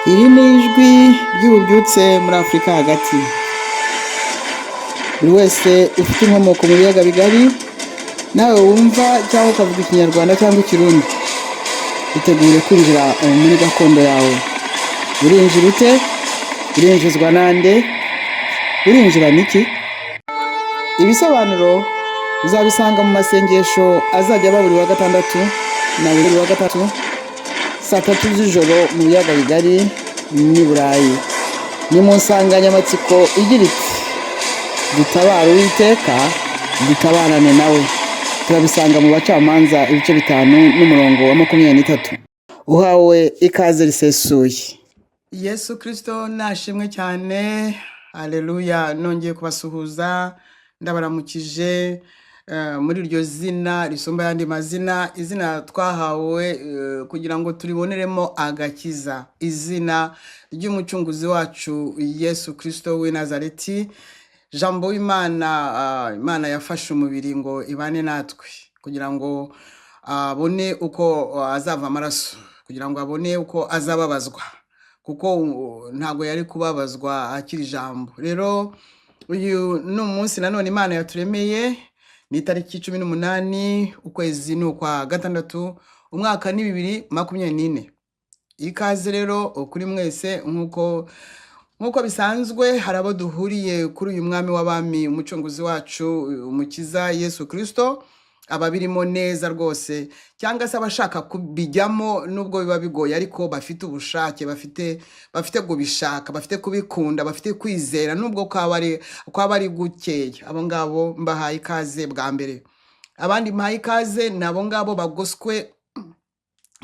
Iri ni ijwi ry'ububyutse muri Afurika hagati. Buri wese ufite inkomoko mu biyaga bigari, nawe wumva cyangwa ukavuga Ikinyarwanda cyangwa Ikirundi, itegure kwinjira muri gakondo yawe. Urinjira ute? Urinjizwa nande? Urinjira niki? Ibisobanuro uzabisanga mu masengesho azajya aba buri wa gatandatu na buri wa gatatu saa 3 z'ijoro mu biyaga bigari n'i Burayi. Ni mu nsanganyamatsiko igira iti dutabara Uwiteka dutabarane nawe. Turabisanga mu Bacamanza ibice 5 n'umurongo wa 23. Uhawe ikaze risesuye. Yesu Kristo nashimwe cyane. Haleluya. Nongeye kubasuhuza, ndabaramukije muri iryo zina risumba yandi mazina, izina twahawe kugira ngo turiboneremo agakiza, izina ry'umucunguzi wacu Yesu Kristo w'i Nazareti, jambo w'Imana. Imana yafashe umubiri ngo ibane natwe kugira ngo abone uko azava amaraso, kugira ngo abone uko azababazwa, kuko ntago yari kubabazwa akiri jambo. Rero uyu ni umunsi nanone Imana yaturemeye, ni tariki 18 ukwezi n'ukwa gatandatu umwaka ni 2024. Ikaze rero kuri mwese, nkuko bisanzwe hari abo duhuriye kuri uyu mwami w'abami, umucunguzi wacu, umukiza Yesu Kristo, ababirimo neza rwose, cyangwa se abashaka kubijyamo nubwo biba bigoye, ariko bafite ubushake, bafite kubishaka, bafite kubikunda, bafite kwizera nubwo kwaba ari gukeya. Abo ngabo mbahaye ikaze bwa mbere. Abandi mbahaye ikaze nabo ngabo bagoswe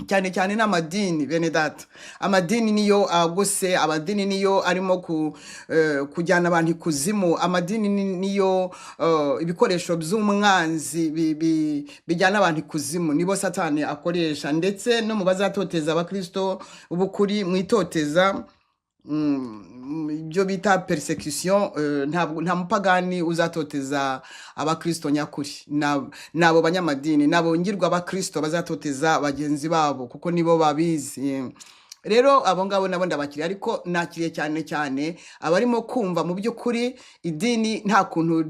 cyane cyane n'amadini. Bene data, amadini niyo agose, amadini niyo arimo kujyana abantu ikuzimu, amadini niyo ibikoresho by'umwanzi bijyana abantu ikuzimu, nibo Satani akoresha. Ndetse no mu bazatoteza abakristo ubukuri mwitoteza, ibyo bita persecution, nta mupagani uzatoteza abakristo nyakuri. Nabo banyamadini, nabo ngirwa abakristo bazatoteza bagenzi babo, kuko nibo babizi. Rero abo ngabo nabo ndabakiriye, ariko nakiriye cyane abarimo kumva mu by'ukuri idini nta kintu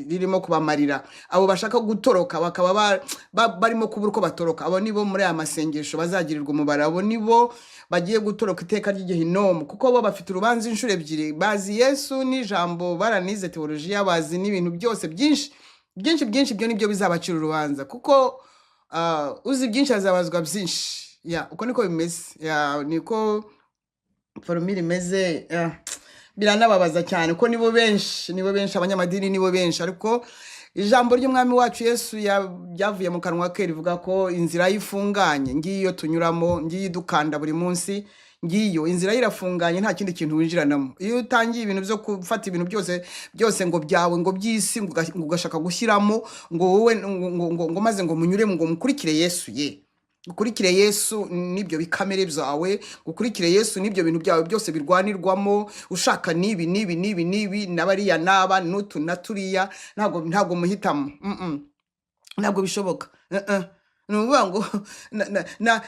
ririmo kubamarira. Abo bashaka gutoroka bakaba barimo kubura uko batoroka, abo nibo muri aya masengesho bazagirirwa umubare. Abo nibo bagiye gutoroka iteka ry'igihinomu, kuko bo bafite urubanza inshuro ebyiri. Bazi Yesu n'ijambo, baranize teologiya, bazi n'ibintu byose byinshi. Ibyo nibyo bizabacira urubanza, kuko uzi byinshi azabazwa byinshi. Uko niko bimeze, niko formule imeze. Biranababaza cyane ko nibo benshi, abanyamadini nibo benshi. Ariko ijambo ry'umwami wacu Yesu yavuye mu kanwa ke rivuga ko inzira yifunganye, ngiyo tunyuramo, ngiyo dukanda buri munsi, ngiyo inzira irafunganye, nta kindi kintu winjiranamo. Iyo utangiye ibintu byo gufata ibintu byose ngo byawe, ngo by'isi, ngo ugashaka gushyiramo ngo wowe ngo maze ngo munyure, ngo mukurikire Yesu. Gukurikire Yesu nibyo bikamere byawe, gukurikire Yesu nibyo bintu byawe byose birwanirwamo, ushaka nibi nabariya naba nutu naturiya, ntago muhitamo. Ntago bishoboka. Nuvuga ngo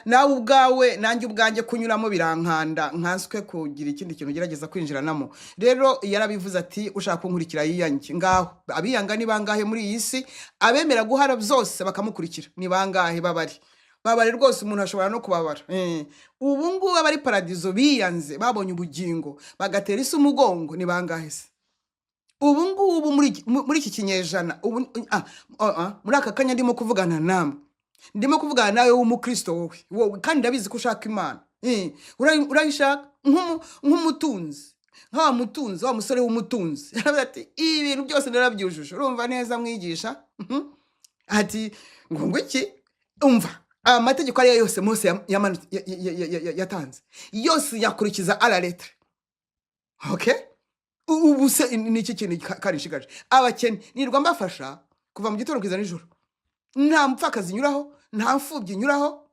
nawe ubwawe nanjye ubwanjye kunyuramo birankanda, nkanswe kugira ikindi kintu gerageza kwinjiranamo. Rero yarabivuze ati ushaka kunkurikira yiyange. Ngaho abiyanga ni bangahe muri iyi si? Abemera guhara byose bakamukurikira ni bangahe? Babari rwose, umuntu ashobora no kubabara. Ubu ngubu abari paradizo biyanze, babonye ubugingo, bagatera isi umugongo, ni bangahe se? Ubu ngubu muri iki kinyejana, muri aka kanya ndimo kuvugana nawe w'umukristo, wowe kandi ndabizi ko ushaka Imana. Urayishaka nk'umutunzi, wa musore w'umutunzi. Aravuga ati ibintu byose narabyujuje. Urumva neza mwigisha? Ati ngo iki? Umva, amategeko ariyo yose Mose yatanze, yose yakurikiza à la lettre. Okay? Ubu se ni iki kintu karishigaje? Abakene nirwa mbafasha kuva mu gitondo kwiza nijoro, nta mupfakazi nyuraho, nta mfubyi nyuraho.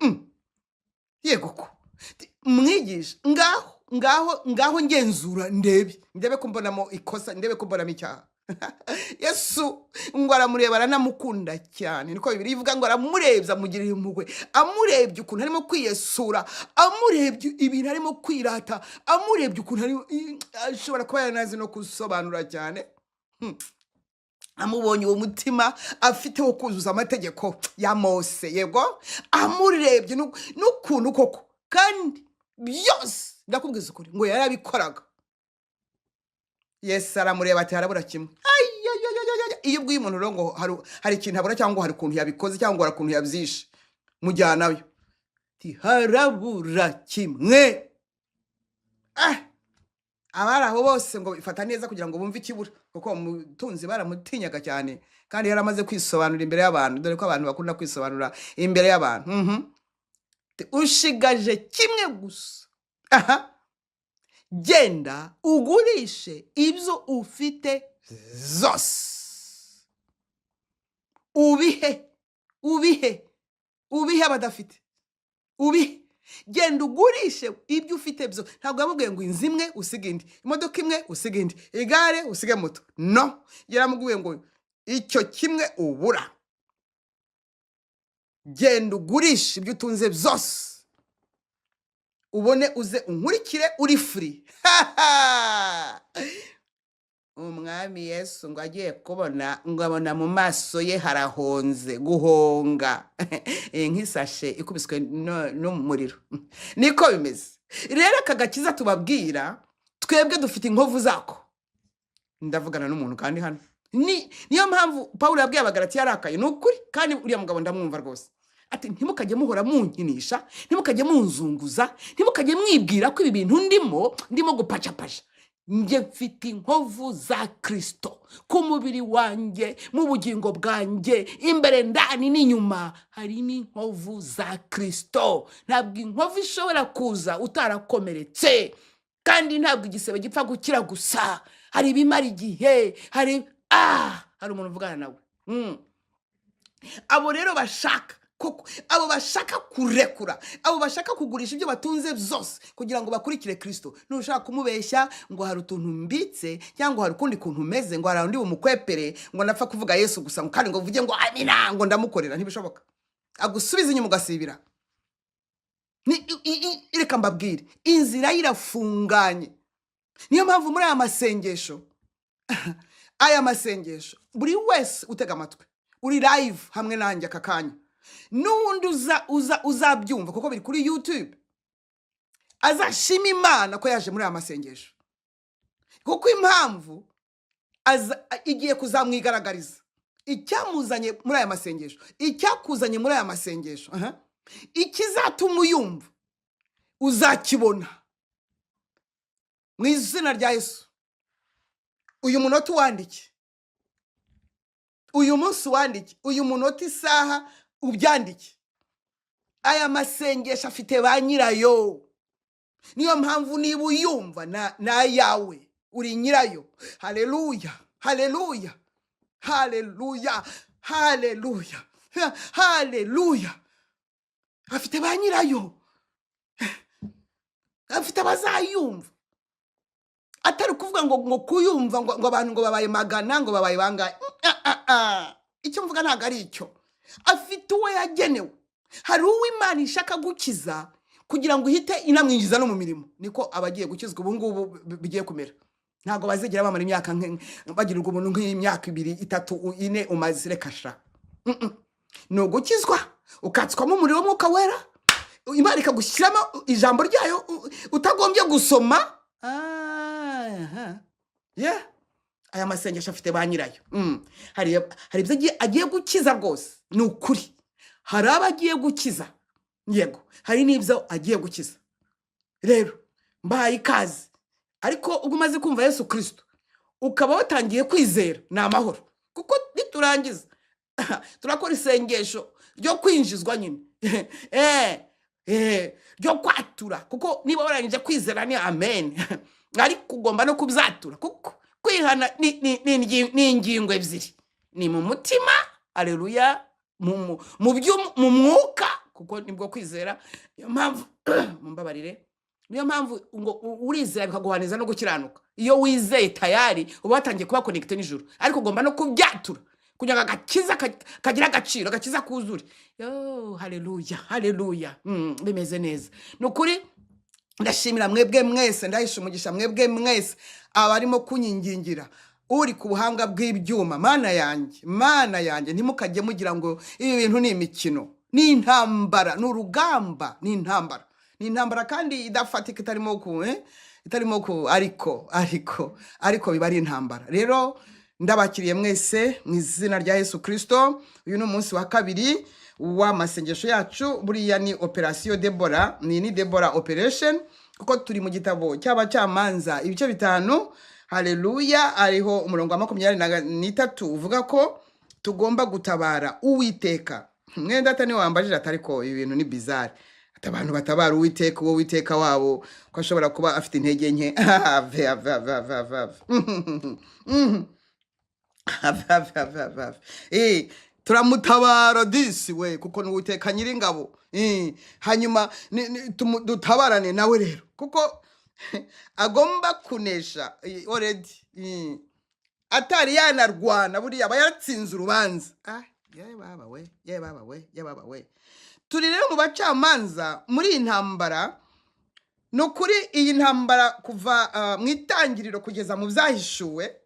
Yego ko mwigisha, ngaho ngenzura, ndebe ko mbonamo ikosa, ndebe ko mbonamo icyaha. Yesu ngo aramureba aranamukunda cyane, niko Bibiliya ivuga ngo aramurebye amugirira impuhwe, amurebye ukuntu arimo kwiyesura, amurebye ibintu arimo kwirata, amurebye ukuntu ashobora kuba yaranazi no gusobanura cyane. Amubonye uwo mutima afite wo kuzuza amategeko ya Mose, yego amurebye n'ukuntu koko, kandi byose ndakubwiza ukuri ngo yarabikoraga. Yesu aramureba ati harabura kimwe. Iyo ubwiye umuntu rero ngo hari ikintu abura cyangwa hari ukuntu yabikoze cyangwa hari ukuntu yabyishe, mujyanayo ati harabura kimwe. Abari aho bose ngo bifata neza kugira ngo bumve ikibura, kuko umutunzi baramutinyaga cyane kandi yaramaze kwisobanura imbere y'abantu, dore ko abantu bakunda kwisobanura imbere y'abantu. Ushigaje kimwe gusa, genda ugurishe ibyo ufite zose, ubihe abadafite, genda ugurishe ibyo ufite byo. Ntabwo yamubwiye ngo inzu imwe usige indi, imodoka imwe usige indi, igare usige moto, no, yaramubwiye ngo icyo kimwe ubura, genda ugurishe ibyo utunze byose, ubone uze unkurikire uri free. Umwami Yesu ngo agiye kubona, ngo abona mu maso ye harahonze, guhonga nk'isashe ikubiswe n'umuriro. Niko bimeze rero. Aka gakiza tubabwira twebwe dufite inkovu zako. Ndavugana n'umuntu kandi hano niyo mpamvu Pawulo yabwiye Abagalatiya yarakaye, ni ukuri, kandi uriya mugabo ndamwumva rwose. Ati ntimukajye muhora munkinisha, ntimukajye munzunguza, ntimukajye mwibwira ko ibi bintu ndimo gupacapasha. Nge mfite inkovu za Kristo ku mubiri wanjye, mu bugingo bwanjye, imbere ndani n'inyuma harimo inkovu za Kristo. Ntabwo inkovu ishobora kuza utarakomeretse, kandi ntabwo igisebe gipfa gukira gusa, hari ibimara igihe, hari umuntu uvugana nawe. Abo rero bashaka koko, abo bashaka kurekura, abo bashaka kugurisha ibyo batunze byose kugira ngo bakurikire Kristo. Nushaka kumubeshya ngo hari utuntu mbitse cyangwa hari ukundi kuntu umeze, ngo hari undi bumukwepere, ngo napfa kuvuga Yesu gusa, ngo kandi ngo uvuge ngo amina, ngo ndamukorera, ntibishoboka. Agusubiza inyuma ugasibira. Reka mbabwire, inzira irafunganye. Niyo mpamvu muri aya masengesho buri wese utega amatwi uri live hamwe nanjye aka kanya, n'undi uzabyumva kuko biri kuri YouTube, azashima Imana ko yaje muri aya masengesho, kuko impamvu igiye kuzamwigaragariza icyamuzanye muri aya masengesho, icyakuzanye muri aya masengesho, ikizatuma uyumva uzakibona mu izina rya Yesu. Uyu munota uwandike, uyu munsi wandike, uyu munota isaha ubyandike. Aya masengesho afite ba nyirayo, niyo mpamvu niba uyumva na yawe uri nyirayo. Haleluya, haleluya, haleluya, haleluya, haleluya. Afite ba nyirayo, afite abazayumva. Atari kuvuga ngo kuyumva ngo abantu ngo babaye magana, ngo babaye bangaye. Icyo mvuga ntago ari icyo. Afite uwo yagenewe. Hari uwo Imana ishaka gukiza kugira ngo ihite inamwinjiza no mu mirimo. Niko abagiye gukizwa ubu ngubu bigiye kumera. Ntago bazigera bamara imyaka bagirirwa umuntu nk'imyaka 2, 3, 4 umaze rekasha. No gukizwa ukatswamo umuriro w'Umwuka Wera, Imana ikagushyiramo ijambo ryayo utagombye gusoma. Aya masengesho afite ba nyirayo. Hari ibyo agiye gukiza rwose, ni ukuri. Hari abagiye gukiza, yego, hari n'ibyo agiye gukiza. Rero mbaye ikaze, ariko ubwo umaze kumva Yesu Kristo ukaba watangiye kwizera, ni amahoro, kuko niturangiza turakora isengesho ryo kwinjizwa nyine, ryo kwatura, kuko niba warangije kwizera ni amen, ariko ugomba no kubyatura, kuko kwihana ni ingingo ebyiri, ni mu mutima, aleluya, mu mwuka, kuko nibwo kwizera. Niyo mpamvu mumbabarire, niyo mpamvu ngo urizera bikaguhaniza no gukiranuka. Iyo wizeye tayari uba watangiye kuba connected n'ijuru, ariko ugomba no kubyatura kugira ngo agakiza kagira agaciro, agakiza kuzure. Yo, haleluya, haleluya. Bimeze neza. Nukuri ndashimira mwebwe mwese, ndahisha umugisha mwebwe mwese abarimo kunyingingira uri ku buhanga bw'ibyuma. Mana yanjye ntimukajye mugira ngo ibi bintu ni imikino, ni intambara, ni urugamba, ni intambara kandi idafatika, itarimo ku ariko biba ari intambara. Rero ndabakiriye mwese mu izina rya Yesu Kristo. Uyu ni umunsi wa kabiri w'amasengesho yacu. Buriya ni operation Debora, ni Debora operation, kuko turi mu gitabo cy'abacamanza ibice 5. Haleluya. Ariho umurongo wa 23 uvuga ko tugomba gutabara Uwiteka. Mwenda atani wambajije atariko ibintu ni bizarre. Abantu batabara Uwiteka, uwo Uwiteka wabo ko ashobora kuba afite intege nke. Turamutabara disi we, kuko ni Uwiteka Nyiringabo. Hanyuma dutabarane nawe rero, kuko agomba kunesha already. Atari yanarwana buriya aba yaratsinze urubanza. Ye baba we. Turi rero mu bacamanza muri intambara. No kuri iyi ntambara kuva mu itangiriro kugeza mu byahishuwe,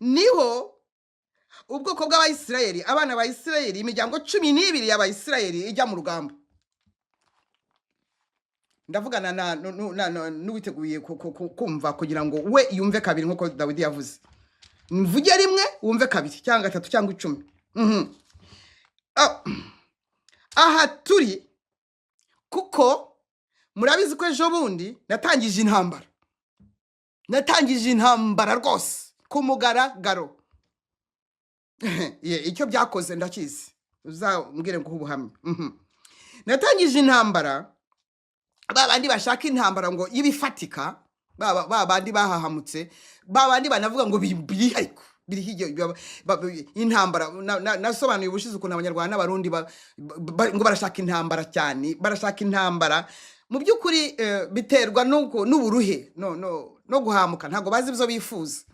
niho ubwoko bw'Abayisirayeli, abana ba Isirayeli, imiryango 12 y'Abayisirayeli ijya mu rugamba. Ndavugana n'uwiteguye kumva kugira ngo we yumve kabiri nkuko Dawidi yavuze. Mvuge rimwe wumve kabiri cyangwa 3 cyangwa 10. Aha turi kuko murabizi ko ejo bundi natangije intambara rwose ku mugaragaro. Icyo byakoze ndakizi, uzambwire ngo ubuhamya. Natangije intambara, babandi bashaka intambara ngo yibifatika, babandi bahahamutse, babandi banavuga ngo biri hirya intambara. Nasobanuye ubushize ukuntu Abanyarwanda n'Abarundi ngo barashaka intambara cyane, barashaka intambara. Mu by'ukuri biterwa n'uburuhe no guhamuka. Ntago bazi ibyo bifuza,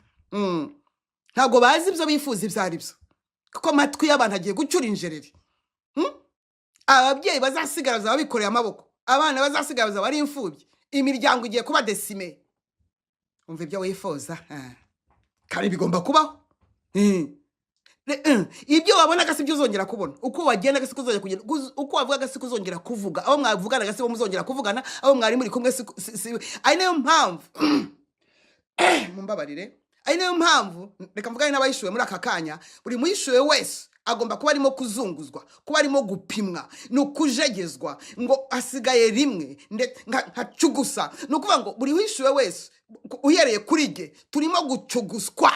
ntago bazi ibyo bifuza ibyo ari byo, kuko matwi y'abantu agiye gucura injereri. Ababyeyi bazasigara babikoreye amaboko, abana bazasigara bari imfubyi, imiryango igiye kuba decime. Umva ibyo wifuza kandi bigomba kubaho. Ibyo wabonaga si byo uzongera kubona, uko wagenda gasi kuzongera kugenda, uko wavuga gasi kuzongera kuvuga, abo mwavugana gasi bo muzongera kuvugana, abo mwari muri kumwe ari nayo mpamvu mumbabarire, ari nayo mpamvu reka mvugane n'abayishuwe muri aka kanya. Buri muyishuwe wese agomba kuba arimo kuzunguzwa, kuba arimo gupimwa, no kujegezwa ngo asigaye rimwe nka cugusa. No kuvuga ngo buri wishuwe wese uhereye kuri ge turimo gucuguswa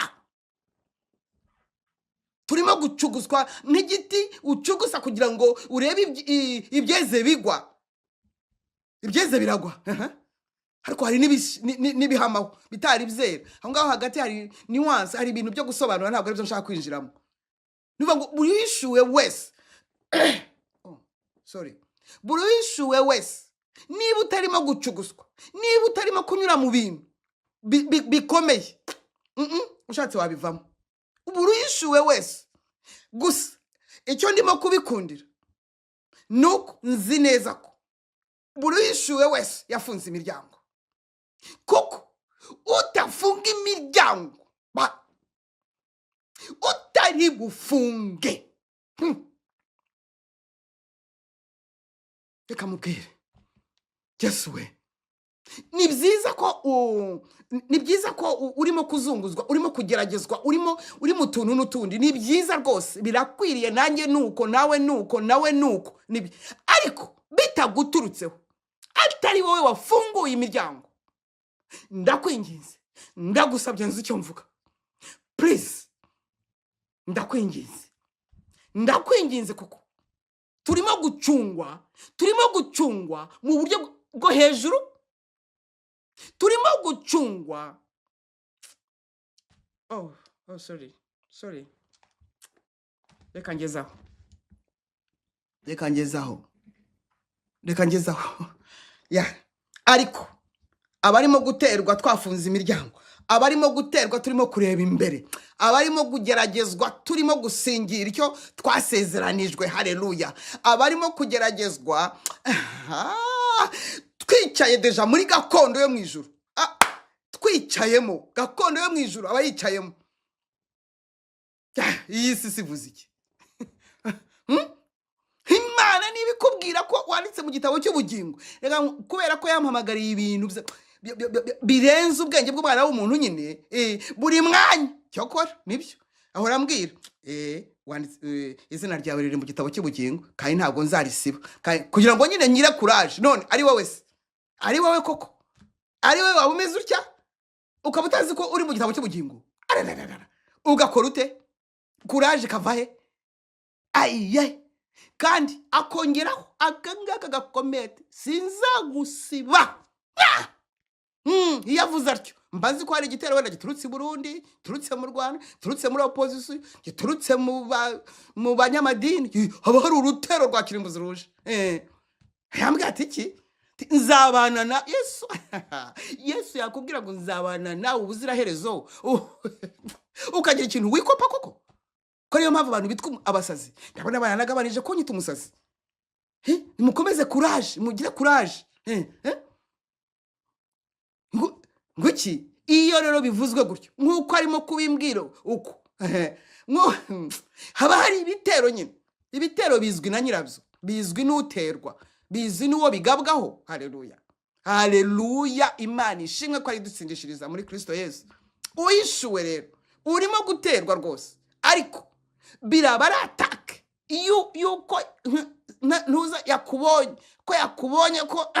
nk'igiti ucugusa kugira ngo urebe ibyeze bigwa. Ibyeze biragwa, ariko hari n'ibihamaho bitari byera. Aho ngaho hagati hari nuance, hari ibintu byo gusobanura, ntabwo ari byo nshaka kwinjiramo. Nivuga ngo buri wishuwe wese buri wishuwe wese, niba utarimo gucuguswa, niba utarimo kunyura mu bintu bikomeye, ushatse wabivamo. Buri wishuwe wese gusa icyo ndimo kubikundira nuko nzi neza ko buri wishuwe wese yafunze imiryango, kuko utafunga imiryango utari bufunge. Reka mubwire Yesu we, ni byiza ko urimo kuzunguzwa, urimo kugeragezwa, uri mu tuntu n'utundi. Ni byiza rwose, birakwiriye. Nanjye nuko, nawe nuko, nawe nuko. Ariko bitaguturutseho, atari wowe wafunguye imiryango, ndakwinginze, ndagusabye, nzi icyo mvuga, please, ndakwinginze kuko turimo gucungwa mu buryo bwo hejuru. Turimo gucungwa. Sorry. Reka ngezaho. reka ngezaho ya ariko abarimo guterwa twafunze imiryango, abarimo guterwa turimo kureba imbere, abarimo kugeragezwa turimo gusingira icyo twasezeranijwe, haleluya, abarimo kugeragezwa twicaye deja muri gakondo yo mu ijuru, twicayemo gakondo yo mu ijuru, abayicayemo. Iyi si sivuze iki? Imana niba ikubwira ko wanditse mu gitabo cy'ubugingo, reka kubera ko yampamagariye ibintu birenze ubwenge bw'umwana w'umuntu nyine, buri mwanya cyokora nibyo ahora ambwira, wanditse izina ryawe riri mu gitabo cy'ubugingo kandi ntabwo nzarisiba, kugira ngo nyine nyire courage. None ari wowe se, ari wowe koko, ari wowe waba umeze utya ukaba utazi ko uri mu gitabo cy'ubugingo, ugakora ute? Courage kavahe? Ayiye, kandi akongeraho akangaka gakomete, sinzagusiba. Iyo avuze atyo mbazi ko hari igitero wenda giturutse i Burundi, giturutse mu Rwanda, giturutse muri opposition, giturutse mu banyamadini, haba hari urutero rwa kirimbuzi ruje. Yambwira ati iki? Nzabana na Yesu. Yesu yakubwira ngo nzabana nawe ubuziraherezo, ukagira ikintu wikopa koko. Ko ariyo mpamvu abantu bitwa abasazi. Ndabona abana nagabanije ko nyita umusazi. Nimukomeze courage, mugire courage. Nguki iyo rero bivuzwe gutyo nkuko arimo kubimbwira uko, haba hari ibitero nyine. Ibitero bizwi na nyirabyo, bizwi n'uterwa, bizwi n'uwo bigabwaho. Haleluya, haleluya, Imana ishimwe ko ari dutsindishiriza muri Kristo Yesu. Uyishuwe rero urimo guterwa rwose, ariko biraba ari attack yuko ntuza yakubonye ko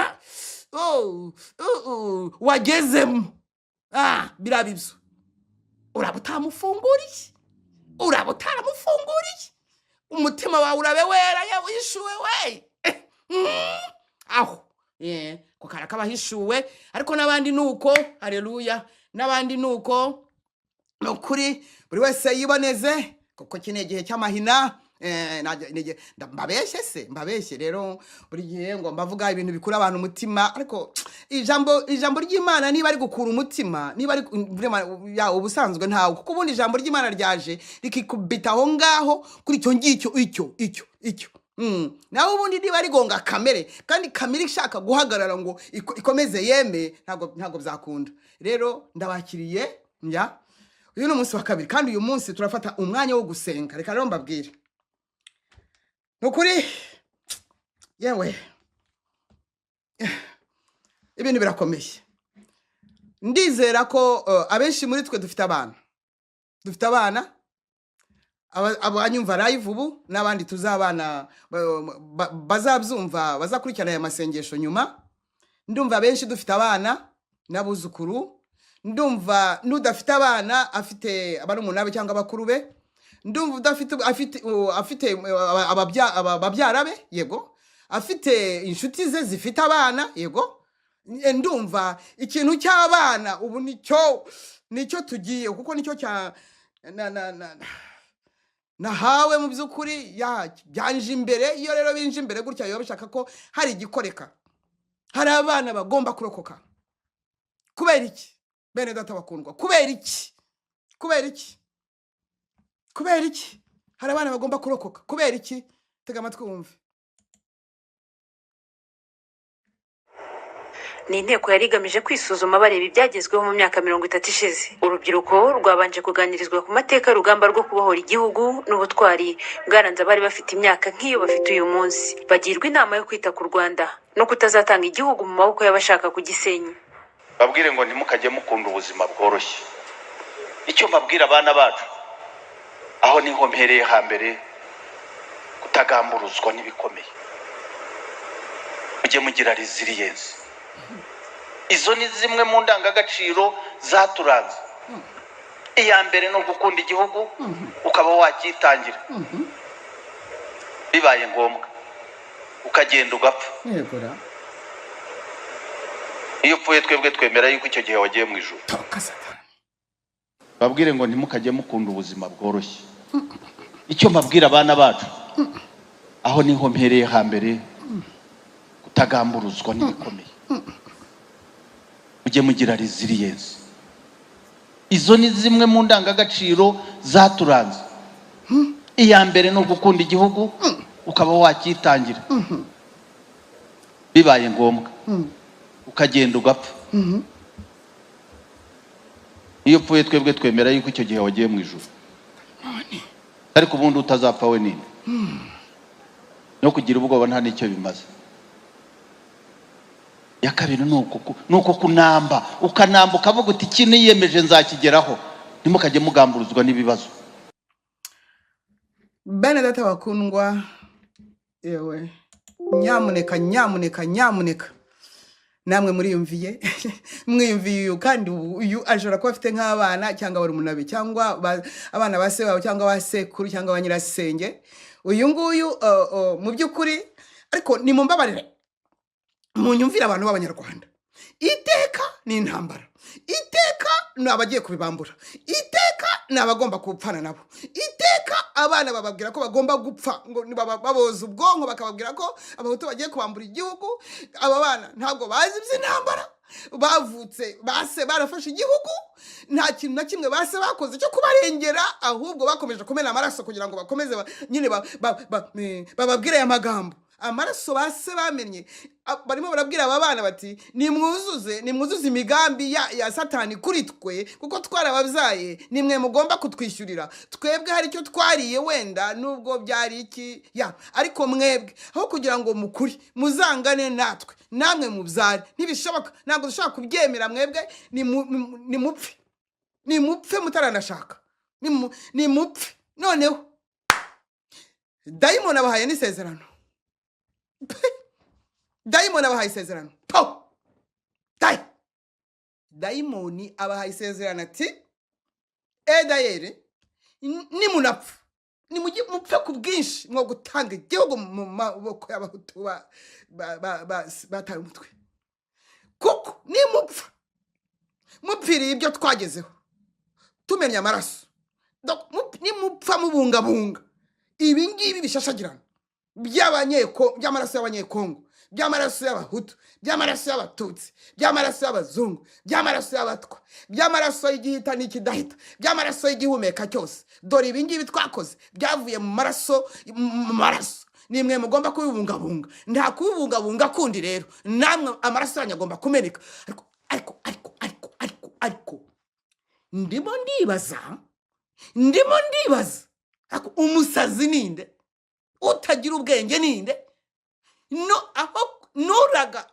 wagezemo, birabibyo uraba utaramufunguriye, umutima wawe urabe wera yawishuwe we. Aho ko karaka bahishuwe, ariko nabandi nuko, haleluya, nabandi nuko nokuri buri wese yiboneze, kuko kine gihe cy'amahina. Mbabeshye rero buri gihe ngo mbavuga ibintu bikura abantu umutima, ariko ijambo ry'Imana niba ari gukura umutima, niba ari ubusanzwe ntawe, kuko ubundi ijambo ry'Imana ryaje rikikubita aho ngaho kuri icyo nawe ubundi niba rigonga kamere, kandi kamere ishaka guhagarara ngo ikomeze yeme, ntabwo byakunda. Rero ndabakiriye uyu ni umunsi wa kabiri, kandi uyu munsi turafata umwanya wo gusenga. Reka rero mbabwire nukuri yewe ibintu birakomeye. Ndizera ko abenshi muri twe dufite abana abanyumva live ubu, n'abandi tuzabana bazabyumva, bazakurikirana aya masengesho nyuma. Ndumva benshi dufite abana n'abuzukuru, ndumva n'udafite abana afite abarumunabe cyangwa abakuru be, ndumva afite ababyara be, yego, afite inshuti ze zifite abana, yego. Ndumva ikintu cy'abana ubu nicyo tugiye, kuko nicyo nahawe mu by'ukuri byanje imbere. Iyo rero binje imbere gutya biba bishaka ko hari igikoreka, hari abana bagomba kurokoka. Kubera iki bene data bakundwa? Kubera iki hari abana bagomba kurokoka? Kubera iki? Tega amatwi wumve. Ni inteko yari igamije kwisuzuma bareba ibyagezweho mu myaka 30 ishize. Urubyiruko rwabanje kuganirizwa ku mateka y'urugamba rwo kubohora igihugu n'ubutwari bwaranze abari bafite imyaka nk'iyo bafite uyu munsi. Bagirwa inama yo kwita ku Rwanda no kutazatanga igihugu mu maboko y'abashaka kugisenya. Babwire ngo ntimukajye mukunda ubuzima bworoshye. Icyo mbabwira abana bacu, aho niho mpereye hambere, kutagamburuzwa n'ibikomeye. Mujye mugira resilience. Izo ni zimwe mu ndangagaciro zaturanze. Iya mbere no gukunda igihugu, ukaba wakitangira. Bibaye ngombwa ukagenda ugapfa. Iyo upfuye twebwe twemera yuko icyo gihe wagiye mu ijuru. Babwire ngo ntimukajye mukunda ubuzima bworoshye. Icyo mbabwira abana bacu, aho niho mpereye hambere, kutagamburuzwa n'ibikomeye, mujye mugira resilience. Izo ni zimwe mu ndangagaciro zaturanze. Iya mbere no gukunda igihugu ukaba wakitangira, bibaye ngombwa ukagenda ugapfa. Iyo upfuye twebwe twemera yuko icyo gihe wagiye mu ijuru, ariko ubundi utazapfa we ninde? No kugira ubwoba nta nicyo bimaze. Ya kabiri nuko kunamba, ukanamba ukavuga uti ikintu yiyemeje nzakigeraho, ntimukajye mugamburuzwa n'ibibazo. Bene data bakundwa, yewe nyamuneka namwe muriyumviye mwiyumviye uyu, kandi uyu ashobora kuba afite nk'abana cyangwa bari umunabi cyangwa abana ba se babo cyangwa ba sekuru cyangwa ba nyirasenge. Uyu nguyu mu by'ukuri, ariko nimumbabarire munyumvira abantu b'Abanyarwanda. Iteka ni intambara, iteka ni abagiye kubibambura, iteka ni abagomba kupfana nabo, iteka abana bababwira ko bagomba gupfa, ngo baboza ubwonko bakababwira ko abahutu bagiye kubambura igihugu. Aba bana ntabwo bazi iby'intambara, bavutse base barafashe igihugu, nta kintu na kimwe base bakoze cyo kubarengera, ahubwo bakomeje kumena amaraso kugira ngo bakomeze nyine bababwire aya magambo. Amaraso base bamenye, barimo barabwira aba bana bati nimwuzuze imigambi ya Satani kuri twe, kuko twarababyaye, nimwe mugomba kutwishyurira. Twebwe hari icyo twariye wenda nubwo byari iki ariko mwebwe aho kugira ngo mukuri muzangane natwe, namwe mubyare. Ntibishoboka, ntabwo dushaka kubyemera. Mwebwe nimupfe mutaranashaka, nimupfe. Noneho dayimoni abahaye n'isezerano, dayimoni abahaye isezerano. Dayimoni abahaye isezerano ati edayere nimunapfa mupfe ku bwinshi mwo gutanga igihugu mu maboko y'abahutu bataye umutwe, kuko nimupfa mupfiriye ibyo twagezeho tumenya amaraso, nimupfa mubungabunga ibi ngibi bishashagirana by'amaraso y'Abanyekongo, by'amaraso y'Abahutu, by'amaraso y'Abatutsi, by'amaraso y'Abazungu, by'amaraso y'Abatwa, by'amaraso y'igihita n'ikidahita, by'amaraso y'igihumeka cyose. Dore ibi ngibi twakoze byavuye mu maraso. Nimwe mugomba kubibungabunga, nta kubibungabunga kundi. Rero namwe amaraso yanyu agomba kumeneka. Ariko ndimo ndibaza umusazi ninde? Utagira ubwenge ninde? Nuraga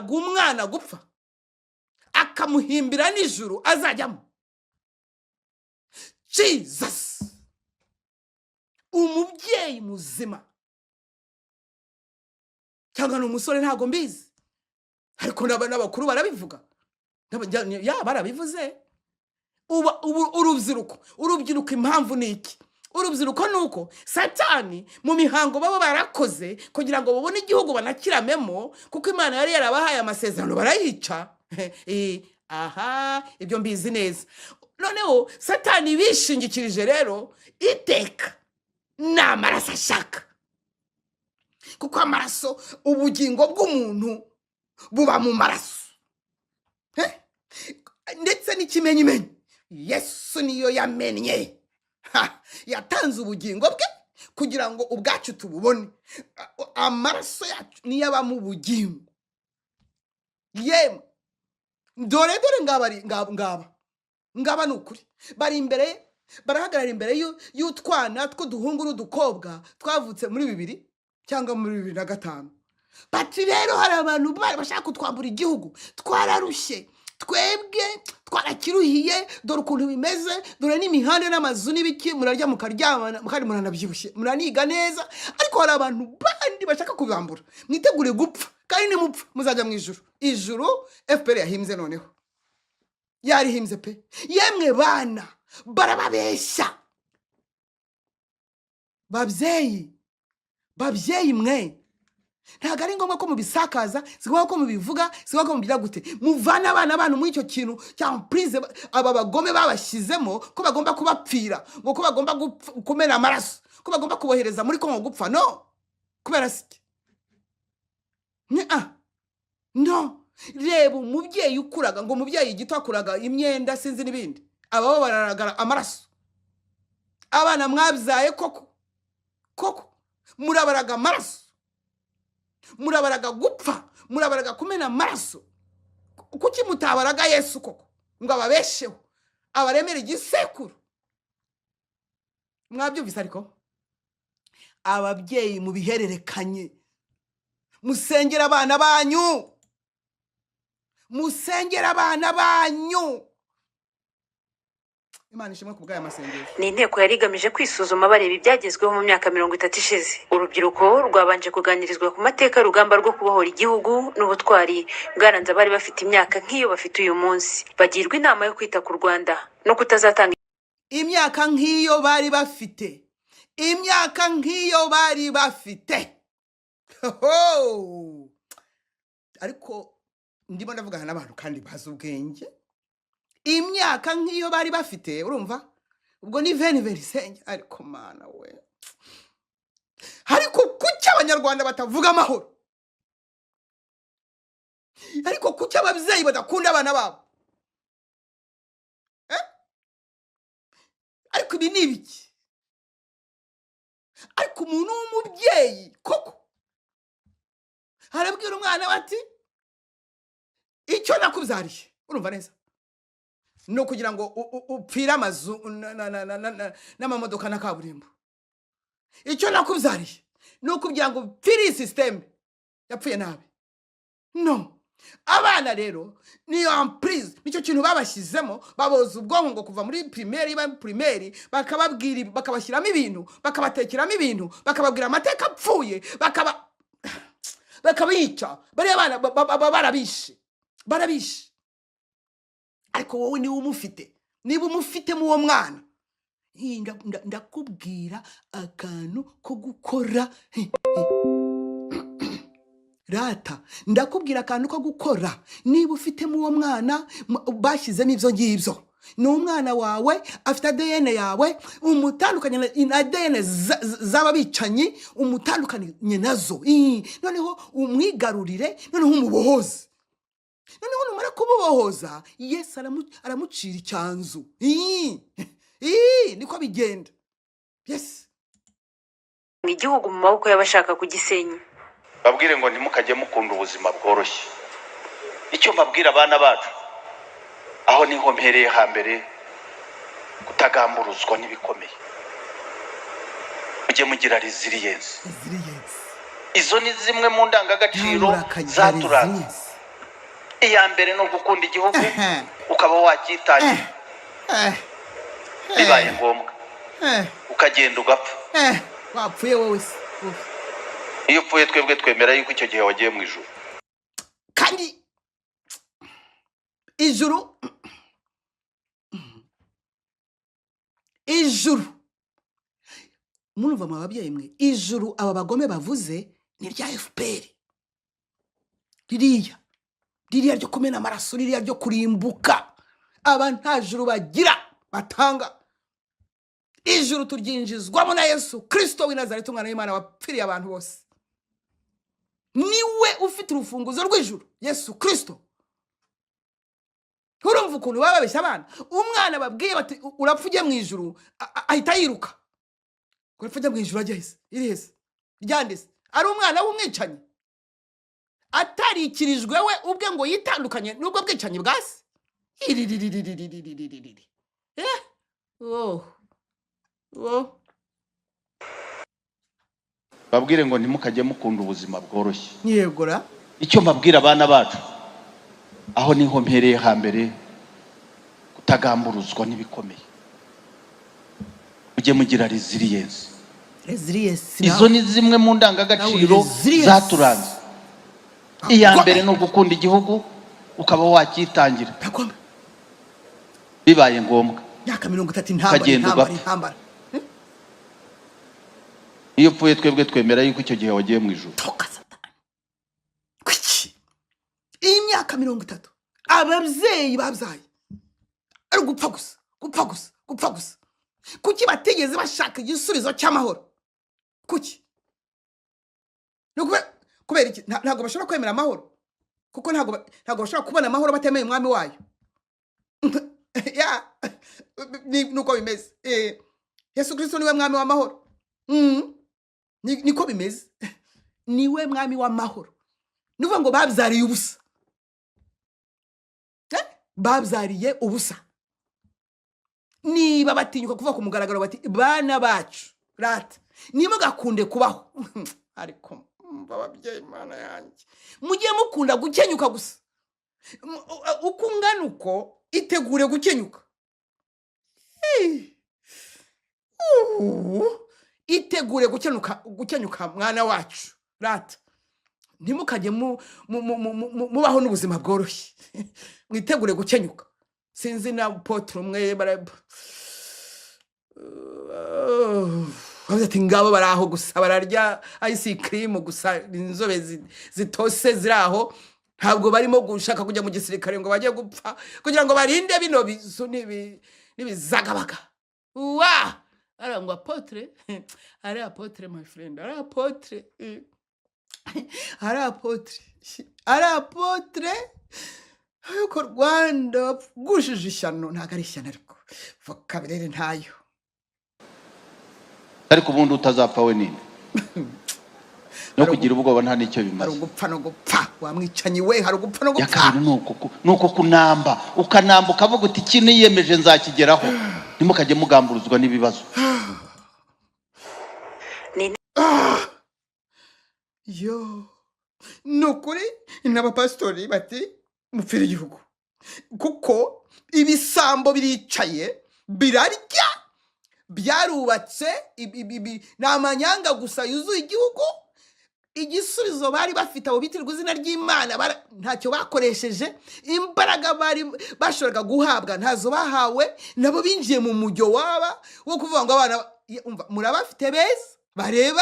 umwana gupfa akamuhimbira n'ijuru azajyamo. Jesus, umubyeyi muzima cyangwa n'umusore ntago mbizi, ariko n'abakuru barabivuga, barabivuze. Urubyiruko impamvu ni iki? Urubyiruko nuko Satani mu mihango baba barakoze kugira ngo babone igihugu banakiramemo, kuko Imana yari yarabahaye amasezerano barayica. Ibyo mbizi neza. Noneho Satani bishingikirije rero iteka n'amaraso ashaka, kuko amaraso, ubugingo bw'umuntu buba mu maraso. Ndetse n'ikimenyimenyi Yesu niyo yamennye, yatanze ubugingo bwe kugira ngo ubwacu tububone. Amaraso yacu niyo aba mu bugingo. Yemwe dore ngaba nukuri bari imbere, barahagarara imbere y'utwana tw'uduhungu n'udukobwa twavutse muri 2000 cyangwa muri 2005. Bati rero hari abantu bashaka kutwambura igihugu, twararushye, twebwe twarakiruhiye, dore ukuntu bimeze, dore n'imihanda n'amazu n'ibiki, murarya mukaryama kandi muranabyibushye, muraniga neza. Ariko hari abantu bandi bashaka kubambura. Mwitegure gupfa, kandi nimupfa muzajya mu ijuru. Ijuru FPR yahimbye, noneho yarihimbye pe. Yemwe bana barababeshya. Babyeyi mwe, ntago ari ngombwa ko mubisakaza, si ngombwa ko mubivuga, si ngombwa ko mubigira gute. Muvana abana bantu muri icyo kintu cya prise aba bagome babashyizemo, ko bagomba kubapfira, ngo ko bagomba kumena amaraso, ko bagomba kubohereza muri Kongo gupfa. No, kubera siki no reba umubyeyi ukuraga ngo umubyeyi gito akuraga imyenda sinzi n'ibindi ababo bararagara amaraso abana mwabyaye koko murabaraga amaraso murabaraga gupfa murabaraga kumena amaraso kuki mutabaraga Yesu koko ngo ababesheho abaremera igisekuru mwabyumvise ariko ababyeyi mubihererekanye musengera abana banyu Imana ishimwe ku bw'aya masengesho. ni inteko yari igamije kwisuzuma bareba ibyagezweho mu myaka 30 ishize. Urubyiruko rwabanje kuganirizwa ku mateka y'urugamba rwo kubohora igihugu n'ubutwari bwaranze abari bafite imyaka nk'iyo bafite uyu munsi. Bagirwa inama yo kwita ku Rwanda no kutazatanga imyaka nk'iyo bari bafite ariko ndimo ndavuga n'abantu kandi bazi ubwenge. Imyaka nk'iyo bari bafite urumva ubwo ni venisenge ariko mana we ariko kuki abanyarwanda batavuga amahoro ariko kuki ababyeyi badakunda abana babo ariko ibi ni ibiki ariko umuntu w'umubyeyi koko arabwira umwana bati icyo nakubyariye urumva neza no kugira ngo upfire amazu n'amamodoka na kaburimbo icyo nakubyariye no kugira ngo upfire system yapfuye nabi no abana rero niyo amprise nicyo kintu babashyizemo baboza ubwonko ngo kuva muri primaire bakabashyiramo ibintu bakabatekeramo ibintu bakababwira amateka apfuye bakabica bari abana barabishe ariko wowe niba umufitemo uwo mwana ndakubwira akantu ko gukora rata ndakubwira akantu ko gukora niba ufitemo uwo mwana bashyizemo ibyo ngibyo ni umwana wawe afite ADN yawe umutandukanye na ADN z'ababicanyi umutandukanye nazo noneho umwigarurire noneho umubohoze noneho numara kumubohoza Yesu aramucira icyanzu niko bigenda yes igihugu mu maboko y'abashaka kugisenya. babwire ngo ntimukajye mukunda ubuzima bworoshye. Icyo mbabwira abana bacu aho niho mpereye hambere kutagamburuzwa n'ibikomeye mujye mugira resilience. Izo ni zimwe mu ndangagaciro zaturanze. Iya mbere no gukunda igihugu ukaba wakitangira bibaye ngombwa ukagenda ugapfa wapfuye wowe se iyo upfuye twebwe twemera yuko icyo gihe wagiye mu ijuru kandi ijuru murumva ababyeyi mwe ijuru aba bagome bavuze ni rya FPR ririya ryo kumena amaraso ririya ryo kurimbuka aba nta juru bagira batanga. Ijuru turyinjizwamo na Yesu Kristo w'i Nazareti umwana w'Imana wapfiriye abantu bose. Niwe ufite urufunguzo rw'ijuru Yesu Kristo. Urumva ukuntu bababeshya abana umwana babwiye bati urapfuje mu ijuru ahita yiruka urapfuje mu ijuru ageze irihese ryandese ari umwana w'umwicanyi atarikirijwe we ubwe ngo yitandukanye n'ubwo bwicanyi bwase babwire ngo ntimukajye mukunda ubuzima bworoshye. Yegora icyo mbabwira abana bacu aho niho mpereye hambere kutagamburuzwa n'ibikomeye mujye mugira resilience. Izo ni zimwe mu ndangagaciro zaturanze. Iya mbere no gukunda igihugu ukaba wakitangira bibaye ngombwa myaka 30 intambara iyo upfuye twebwe twemera yuko icyo gihe wagiye mu ijuru. Kuki imyaka 30 ababyeyi babyaye ari gupfa gusa kuki bategeze bashaka igisubizo cy'amahoro kuki kubera iki ntago bashobora kwemera amahoro kuko ntago bashobora kubona amahoro batemeye umwami wayo ya nuko bimeze Yesu Kristo niwe mwami w'amahoro niko bimeze niwe mwami w'amahoro nuvuga ngo babyariye ubusa babyariye ubusa niba batinyuka kuva ku mugaragaro bati bana bacu rata niba gakunde kubaho ariko bababyeyi Imana yanjye mugiye mukunda gukenyuka gusa ukungana uko itegure gukenyuka itegure gukenyuka mwana wacu rata ntimukajye mubaho n'ubuzima bworoshye mwitegure gukenyuka sinzi na potre umwe ati ngabo baraho gusa bararya ice cream gusa inzobe zitose ziraho ntabwo barimo gushaka kujya mu gisirikare ngo bajye gupfa kugira ngo barinde bino bizu n'ibizagabaga arangwa apotre ari apotre my friend ari apotre yuko Rwanda gushije ishyano ntago ari ishyano ariko vocabulary ntayo ariko ubundi utazapfa we nini no kugira ubwoba nta nicyo bimaze hari ugupfa no gupfa wamwicanyi we hari ugupfa no gupfa yakari nuko kunamba ukanamba ukavuga uti ikintu yiyemeje nzakigeraho nimukajye mugamburuzwa n'ibibazo yo nukuri n'abapastori bati mupfira igihugu kuko ibisambo biricaye birarya byarubatse n'amanyanga gusa yuzuye igihugu igisubizo bari bafite abo bitirwa izina ry'Imana ntacyo bakoresheje imbaraga bari bashoboraga guhabwa ntazo bahawe nabo binjiye mu mujyo waba wo kuvuga ngo abana murabafite beza bareba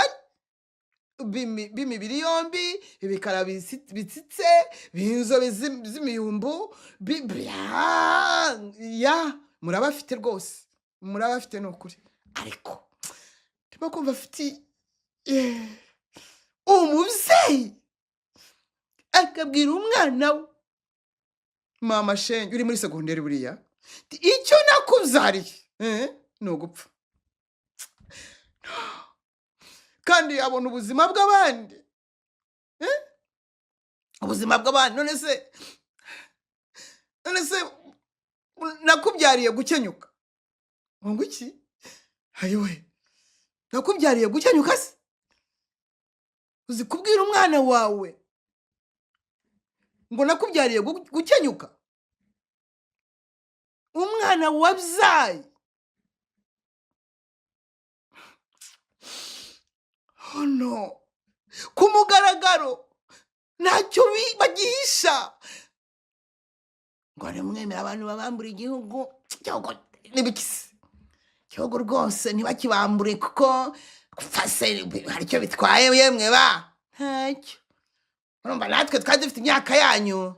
bimibiri yombi ibikara bitsitse binzobe z'imiyumbu murabafite rwose murabafite n'ukuri ariko ndimo kumva afite umubyeyi akabwira umwana we mama shenge uri muri segonderi buriya icyo nakubyariye ni ugupfa kandi abona ubuzima bw'abandi ubuzima bw'abandi none se nakubyariye gukenyuka ngo iki ayiwe nakubyariye gukenyuka se uzi kubwira umwana wawe ngo nakubyariye gukenyuka umwana wabyaye no ku mugaragaro ntacyo bagihisha ngo nemwemera abantu babambura igihugu n'ibikisi igihugu rwose ntibakibambure kuko gufase hari icyo bitwaye yemwe ntacyo urumva natwe twari dufite imyaka yanyu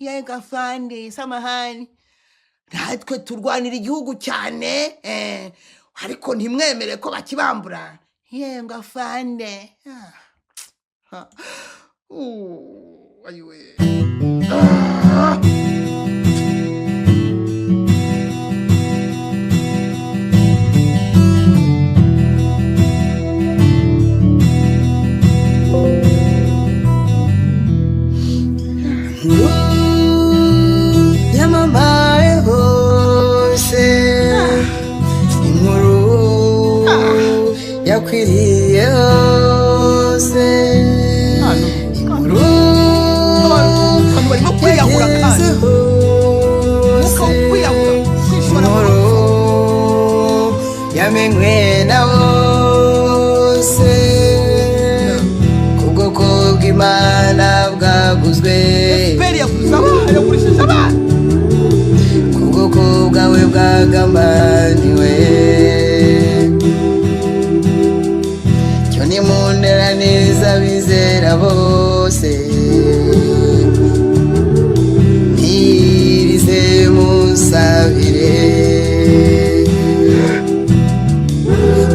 yega fandi samahani natwe turwanira igihugu cyane ariko ntimwemere ko bakibambura yenga fande ayiwe yamamaye hose inkuru yakwiriye hose inkuru barimo kwiyahura kandi inkuru yamenywe na bose kubwoko bw'Imana bwaguzwe kubwoko bwawe bwagambaniwe cyo nimundera neza bizera bose ntirize musabire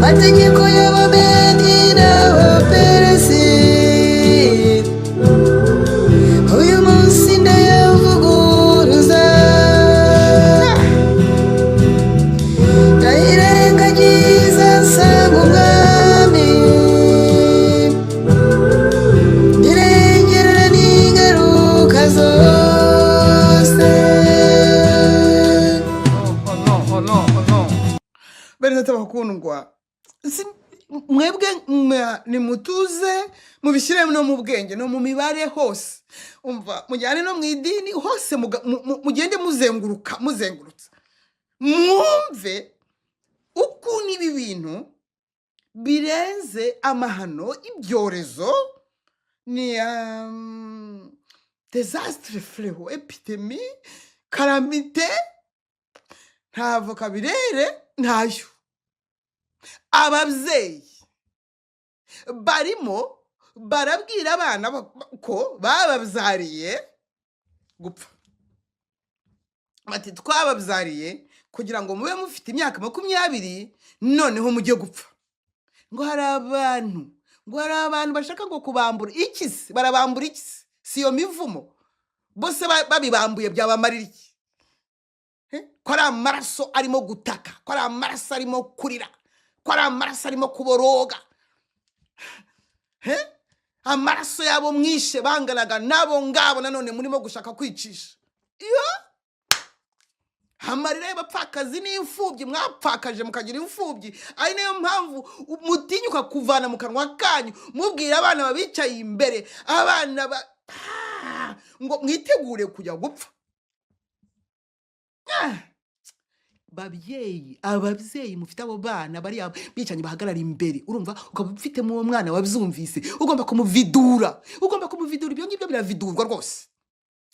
mategeko y'abamedi n'abaperesi bakundwa mwebwe nimutuze mubishyire no mu bwenge no mu mibare hose umva mujyane no mu idini hose mugende muzengurutsa mwumve ukuntu ibi bintu birenze amahano ibyorezo ni désastre fléau épidémie calamité nta vocabulaire ntayo ababyeyi barimo barabwira abana ko bababyariye gupfa bati twababyariye kugira ngo mube mufite imyaka 20 noneho mujye gupfa ngo hari abantu bashaka ngo kubambura ikisi barabambura ikisi siyo mivumo bose babibambuye byabamarira iki ko ari amaraso arimo gutaka ko ari amaraso arimo kurira ko ari amaraso arimo kuboroga amaraso yabo mwishe banganaga nabo ngabo nanone murimo gushaka kwicisha iyo amarira y'abapfakazi n'imfubyi mwapfakaje mukagira imfubyi ari nayo mpamvu mutinyuka kuvana mu kanwa kanyu mubwira abana babicaye imbere abana ngo mwitegure kujya gupfa ababyeyi mufite abo bana bari bicanye bahagarara imbere urumva ukaba ufitemo uwo mwana wabyumvise ugomba kumuvidura ibyo ngibyo biravidurwa rwose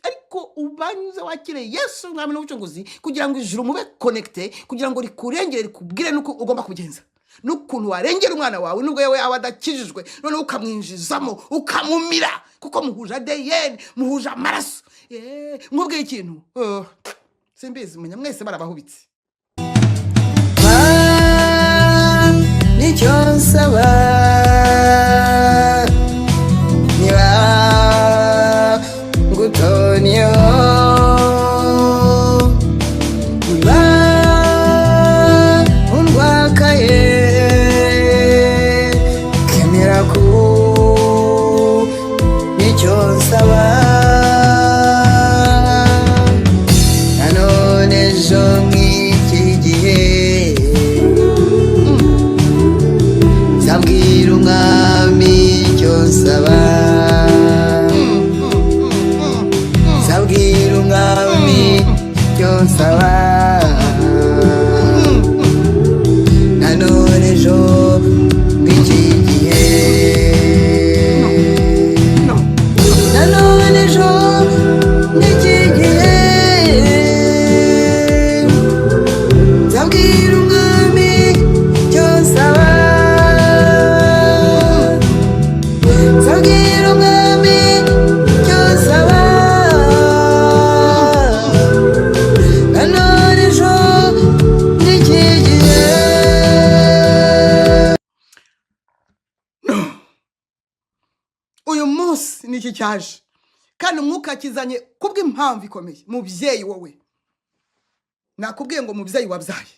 ariko ubanyuze wakire Yesu mwami n'ubucunguzi kugira ngo ijuru mube connecte kugira ngo rikurengere rikubwire nuko ugomba kubigenza n'ukuntu warengera umwana wawe nubwo yewe abadakijijwe none ukamwinjizamo ukamumira kuko muhuje ADN muhuje amaraso nkubwiye ikintu simbizi menya mwese barabahubitse nicyo nsaba niba ngutonyo niba undwakaye kemera ku nicyo nsaba nanone ejo nk'iki gihe zabwira umwami icyo nsaba zabwira umwami icyo nsaba nanone ejo nk'iki gihe nanone ejo nk'iki gihe zabwira umwami icyo nsaba zabwira umwami icyo nsaba nanone ejo nk'iki gihe uyu munsi niki cyaje kandi umwuka kizanye kubw'impamvu ikomeye mubyeyi wowe nakubwiye ngo mubyeyi wabyaye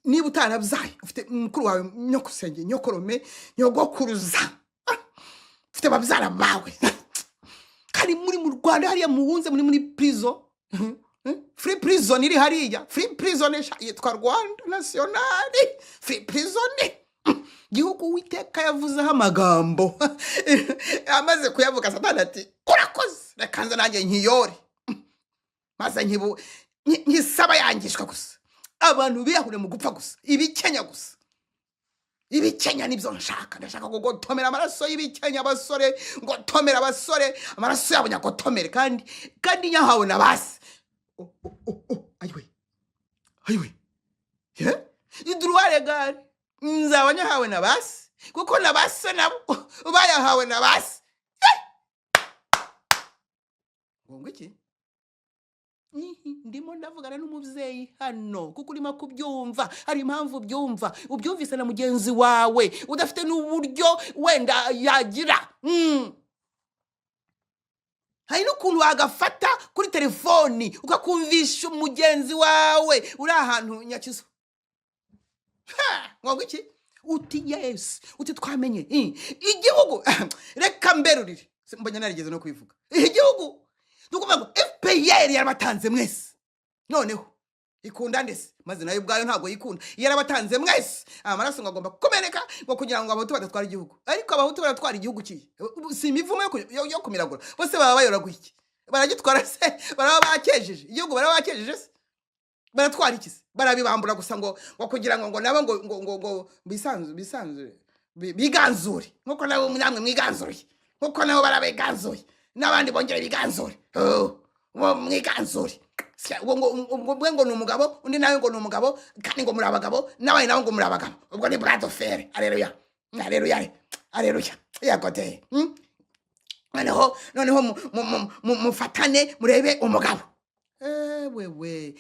niba utarabyaye ufite mukuru wawe nyokusenge nyokorome nyogokuruza ufite babyara bawe kandi muri mu Rwanda hariya muhunze muri prison free prison iri hariya free prison yitwa Rwanda National free prison gihugu witeka yavuzeho amagambo amaze kuyavuga Satani ati urakoze reka nze nanjye nkiyore maze nkisaba yangishwa gusa abantu biyahure mu gupfa gusa ibikenya gusa ibikenya nibyo nshaka ndashaka gugotomera amaraso y'ibikenya abasore ngotomera abasore amaraso yabo nyagotomere kandi nyahawe nabase ayiwe idruware gari nzaba nyahawe nabase kuko nabase nabo bayahawe nabase ngo iki ndimo ndavugana n'umubyeyi hano kuko urimo kubyumva hari impamvu ubyumvise na mugenzi wawe udafite n'uburyo wenda yagira hari n'ukuntu wagafata kuri telefoni ukakumvisha umugenzi wawe uri ahantu nyakizo ngo iki uti yes uti twamenye igihugu reka mberurire mbanya narigeze no kwivuga igihugu nukuvuga ngo FPR yarabatanze mwese noneho ikunda ndese maze nayo ubwayo ntabwo yikunda iyo yarabatanze mwese amaraso ngo agomba kumeneka ngo kugira ngo abahutu badatwara igihugu ariko abahutu baratwara igihugu kiye si imivumo yo kumiragura bose baba bayoraguye iki baragitwara se baraba bakejeje igihugu baraba bakejeje se baratwara iki se barabibambura gusa ngo kugira ngo nabo ngo bisanzure biganzure nkuko nabo namwe mwiganzure nkuko nabo barabiganzuye n'abandi bongera biganzure mwiganzure ngo ni umugabo undi nawe ngo ni umugabo kandi ngo muri abagabo n'abandi nabo ngo muri abagabo ubwo ni brad of fair aleluya yakote noneho mufatane murebe umugabo wewe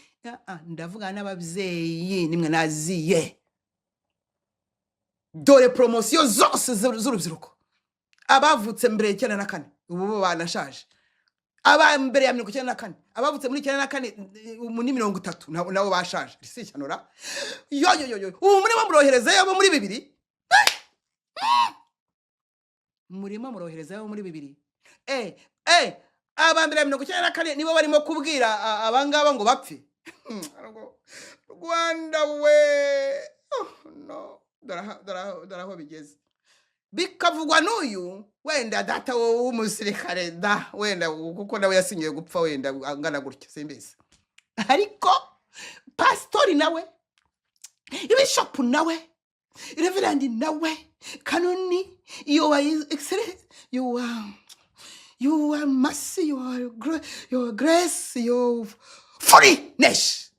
ndavuga n'ababyeyi nimwe naziye dore promosiyo zose z'urubyiruko abavutse mbere ya 94 ubu banashaje aba mbere ya 94 abavutse muri 94 muri 30 nabo bashaje risicyanura yo ubu muri murohereza yabo muri 2 murimo murohereza yabo muri 2 aba mbere ya 94 nibo barimo kubwira abangaba ngo bapfe Rwanda we no daraho bigeze bikavugwa n'uyu wenda data w'umusirikare da wenda kuko nawe yasinyiye gupfa wenda angana gutya simbese ariko pastori nawe bishop nawe reverend nawe kanoni you are excellent you are mercy your grace your foolish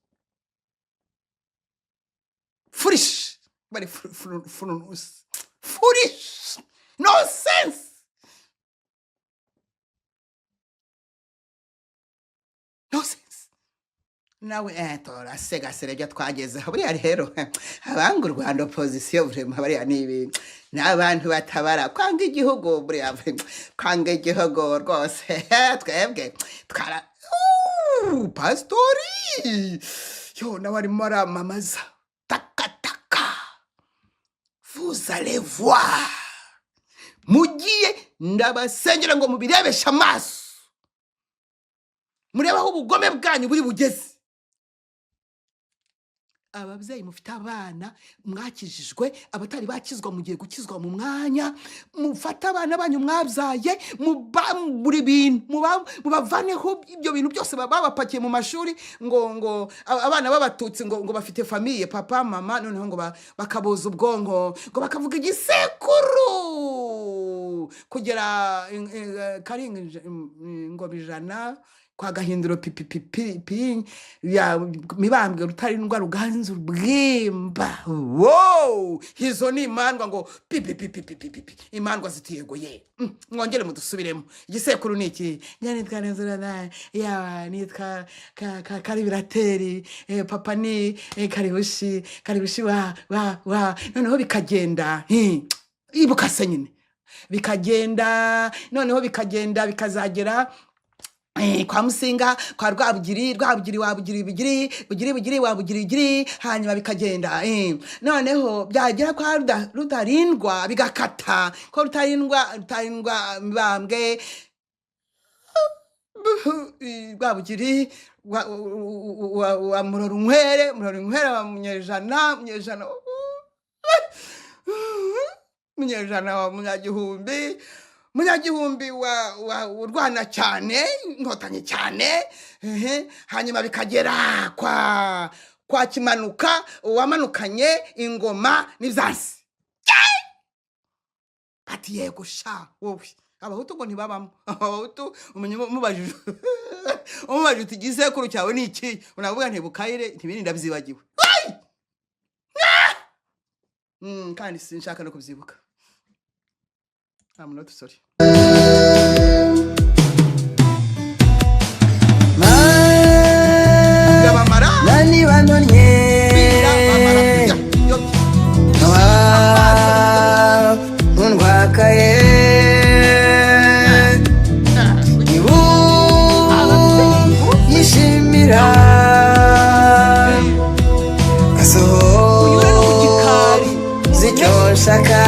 very foolish no sense nawe tora sega serejya twageze buriya rero abanga u Rwanda opposition vraiment bariya nibi n'abantu batabara kwanga igihugu buriya kwanga igihugu rwose twebwe twara pastori yo nabari maramamaza vous allez voir mugiye ndabasengera ngo mubirebesha amaso murebaho ubugome bwanyu buri bugeze ababyeyi mufite abana mwakijijwe abatari bakizwa mugiye gukizwa mu mwanya mufata abana banyu mwabyaye buri bintu mubavaneho ibyo bintu byose babapakiye mu mashuri ngo abana b'abatutsi ngo bafite famille papa mama noneho ngo bakaboza ubwonko ngo bakavuga igisekuru kugera karinga ngo bijana kwa gahinduro pipi ya mibambwe rutarindwa ruganzu bwimba wow hizo ni imandwa ngo pipi imandwa zitiyego ye mwongere mudusubiremo igisekuru niki nyanitwa nezurana ya nitwa karibirateri papa ni karibushi wa noneho bikagenda ibukase nyine bikagenda noneho bikazagera kwa Musinga kwa Rwabugiri wabugiri hanyuma bikagenda noneho byagera kwa Rutarindwa bigakata ko Rutarindwa Mibambwe Rwabugiri wa Murorunkwere wa Munyejana wa Munyagihumbi wa urwana cyane nkotanye cyane hanyuma bikagera kwa Kimanuka wamanukanye ingoma n'ibyansi ati yego sha wowe abahutu ngo ntibabamo abahutu umenye umubajije uti igisekuru cyawe ni iki unavuga ntibukayire ntibindi ndabyibagiwe kandi sinshaka no kubyibuka I'm not sorry. Nani banonye unwakaye ibu yishimira asoho zicyo nshaka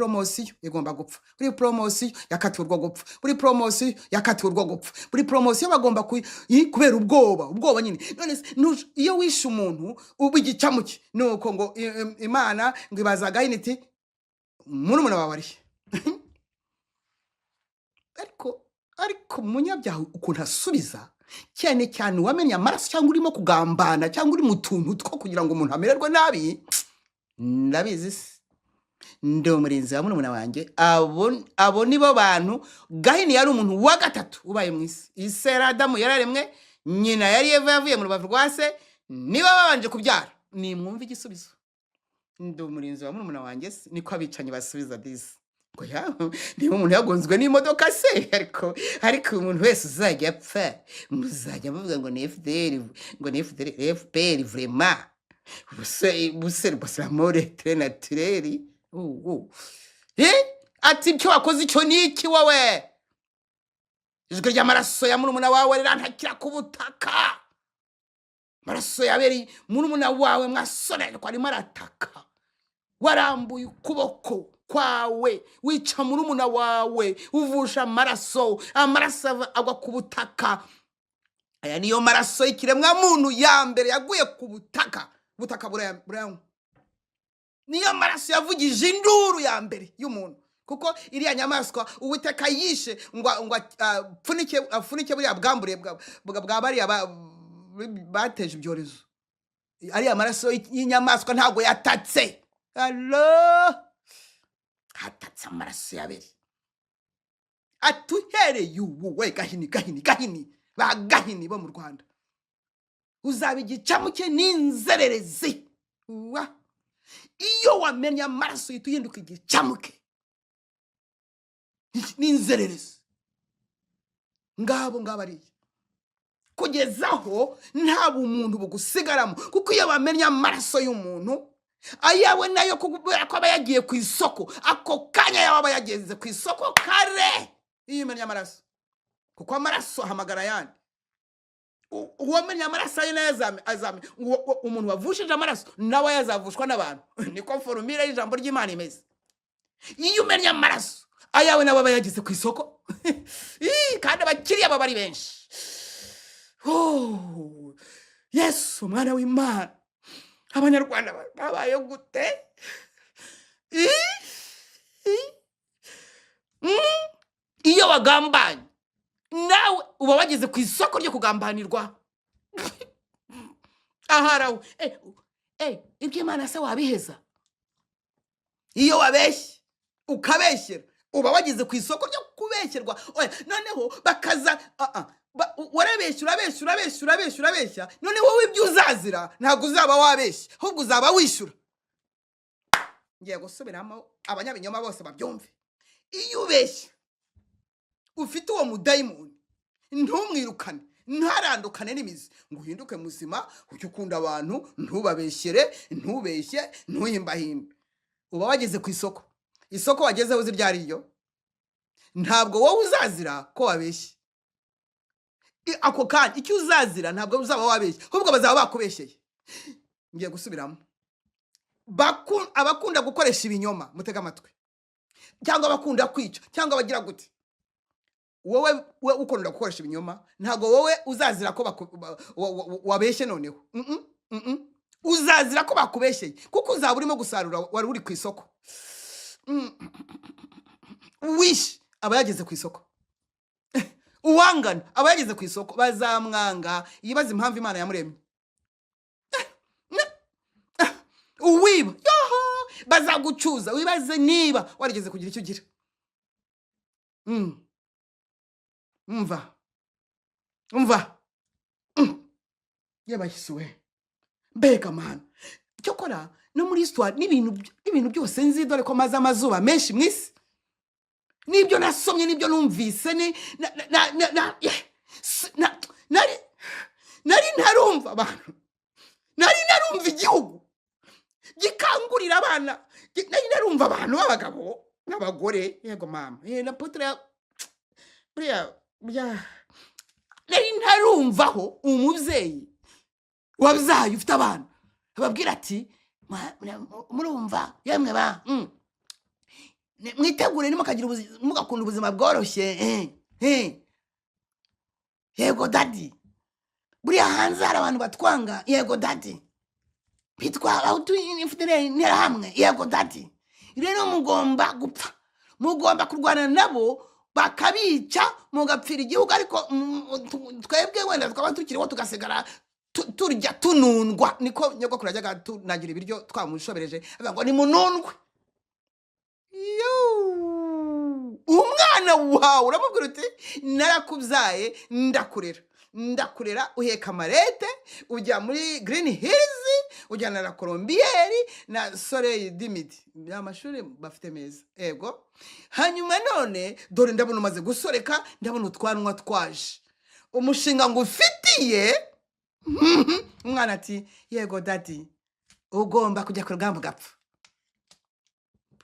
promosiyo igomba gupfa, buri promosiyo yakatiwe urwo gupfa, buri promosiyo yakatiwe urwo gupfa, buri promosiyo bagomba kubera ubwoba nyine. None iyo wishe umuntu ubigicamuke nuko ngo Imana ngo ibaza Gahini iti murumuna wawe ari ariko munyabyaha ukuntu asubiza cyane cyane wamenye amaraso cyangwa urimo kugambana cyangwa uri mu tuntu two kugira ngo umuntu amererwe nabi. Ndabizi ndi umurinzi wa murumuna wanjye. Abo nibo bantu. Gahini yari umuntu wa gatatu ubaye mu isi. Ise yari Adamu yararemwe, nyina yari Eva yavuye mu rubavu rwa se, niba babanje kubyara. Nimwumve igisubizo. Ndi umurinzi wa murumuna wanjye, niko abicanyi basubiza disi. Ngo niba umuntu yagonzwe n'imodoka se, ariko umuntu wese uzajya apfa muzajya muvuga ngo ni FPR vraiment buse amore très naturel. Ati icyo wakoze icyo ni iki wowe? Ijwi ry'amaraso ya murumuna wawe rirantakira ku butaka. Amaraso yaberi murumuna wawe mwasore ko arimo arataka. Warambuye ukuboko kwawe wica murumuna wawe uvusha amaraso agwa ku butaka. Aya niyo maraso y'ikiremwa muntu ya mbere yaguye ku butaka burayanywa. Niyo maraso yavugije induru ya mbere y'umuntu, kuko iriya nyamaswa Uwiteka yishe ngo apfunike buriya bwambure bwa bariya bateje ibyorezo. Ariya maraso y'inyamaswa ntago yatatse. Hatatse amaraso yabere. Atuhereye ubu we Gahini ba Gahini bo mu Rwanda uzabigicamuke n'inzererezi. Iyo wamenye amaraso yituhinduka igicamuke n'inzererezi ngabo ari kugezaho nta bumuntu bugusigaramo, kuko iyo bamenye amaraso y'umuntu ayawe nayo kubera ko abayagiye ku isoko ako kanya yaba yageze ku isoko kare. Iyo umenye amaraso, kuko amaraso hamagara yandi. Uwamenye amaraso ye azame umuntu wavushije amaraso nawe yazavushwa n'abantu. Niko formule y'ijambo ry'Imana imeze. Iyo umenye amaraso ayawe nawe abayageze ku isoko kandi abakiriya baba ari benshi. Yesu mwana w'Imana, Abanyarwanda babaye gute? Iyo wagambanye nawe uba wageze ku isoko ryo kugambanirwa. Aharawe ibyo Imana se wabiheza? Iyo wabeshye ukabeshyera uba wageze ku isoko ryo kubeshyerwa. Noneho bakaza urabeshya none wowe ibyo uzazira ntabwo uzaba wabeshye, ahubwo uzaba wishyura. Ngiye gusubiramo abanyabinyoma bose babyumve. Iyo ubeshye ufite uwo mudayimoni ntumwirukane, ntarandukane n'imizi ngo uhinduke muzima, ujye ukunda abantu, ntubabeshyere, ntubeshye, ntuhimbahimbe. Uba wageze ku isoko. Isoko wagezeho uzi ryariyo, ntabwo wowe uzazira ko wabeshye. Ako kanya icyo uzazira ntabwo uzaba wabeshye, ahubwo bazaba bakubeshyeye. Ngiye gusubiramo. Abakunda gukoresha ibinyoma mutega amatwi, cyangwa abakunda kwica, cyangwa bagira gute, wowe ukunda gukoresha ibinyoma ntabwo wowe uzazira ko wabeshye. Noneho uzazira ko bakubeshyeye, kuko uzaba urimo gusarura wari uri ku isoko. Wish aba yageze ku isoko. Uwangana aba yageze ku isoko. Bazamwanga yibaza impamvu Imana yamuremye. Uwiba bazagucuza wibaze niba warigeze kugira icyo ugira. Umva yabahisuwe mbega mana. Cyokora no muri histoire n'ibintu byose nzi, dore ko maze amazuba menshi mu isi, nibyo nasomye, nibyo numvise, nari ntarumva abantu, nari narumva igihugu gikangurira abana, nari narumva abantu b'abagabo n'abagore. Yego mama na potre nari ntarumvaho umubyeyi wabyaye ufite abana ababwira ati murumva yemwe mwitegure nimukagira ubuzima mugakunda ubuzima bworoshye yego dadi buriya hanze hari abantu batwanga yego dadi bitwa abahutu n'interahamwe yego dadi rero mugomba gupfa mugomba kurwana nabo bakabica mugapfira igihugu ariko twebwe wenda twaba tukiriho tugasigara turya tunundwa niko nyogokuru yajyaga tunagira ibiryo twamushobereje avuga ngo ni munundwe umwana wawe uramubwira uti narakubyaye ndakurera uheka amarete ujya muri Green Hills ujyana na Colombiyeri na Soleil du Midi amashuri bafite meza ego hanyuma none dore ndabona umaze gusoreka ndabona utwanwa twaje umushinga ngo ufitiye umwana ati yego dadi ugomba kujya ku rugamba ugapfa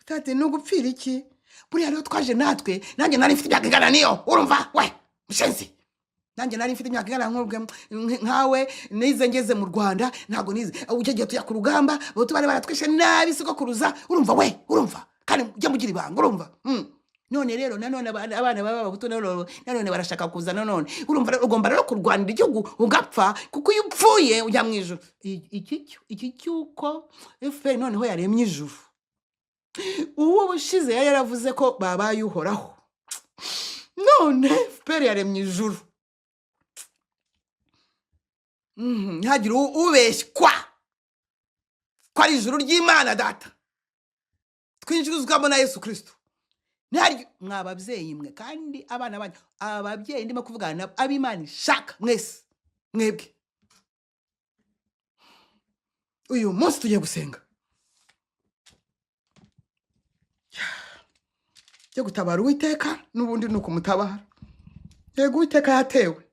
tati nugupfira iki buriya rero twaje natwe nanjye nari mfite imyaka ingana niyo urumva we mushenzi nanjye nari mfite imyaka ingana nkawe nize ngeze mu Rwanda ntago nize ujye gihe tujya ku rugamba bo tubare baratwishe nabi siko kuruza urumva kandi ujye mugira ibanga urumva none rero nanone abana b'abahutu nanone barashaka kuza nanone urumva rero ugomba rero kurwanira igihugu ugapfa kuko iyo upfuye ujya mu ijuru iki cyuko FPR noneho yaremye ijuru uwo bushize yaravuze ko babaye uhoraho none FPR yaremye ijuru ntihagire ubeshywa ko ari ijuru ry'Imana data twinjizwamo na Yesu Kristo ntihari mwababyeyi mwe kandi abana banyu ababyeyi ndimo kuvugana ab'Imana ishaka mwese mwebwe uyu munsi tugiye gusenga cyo gutabara Uwiteka n'ubundi nuko mutabara yego Uwiteka yatewe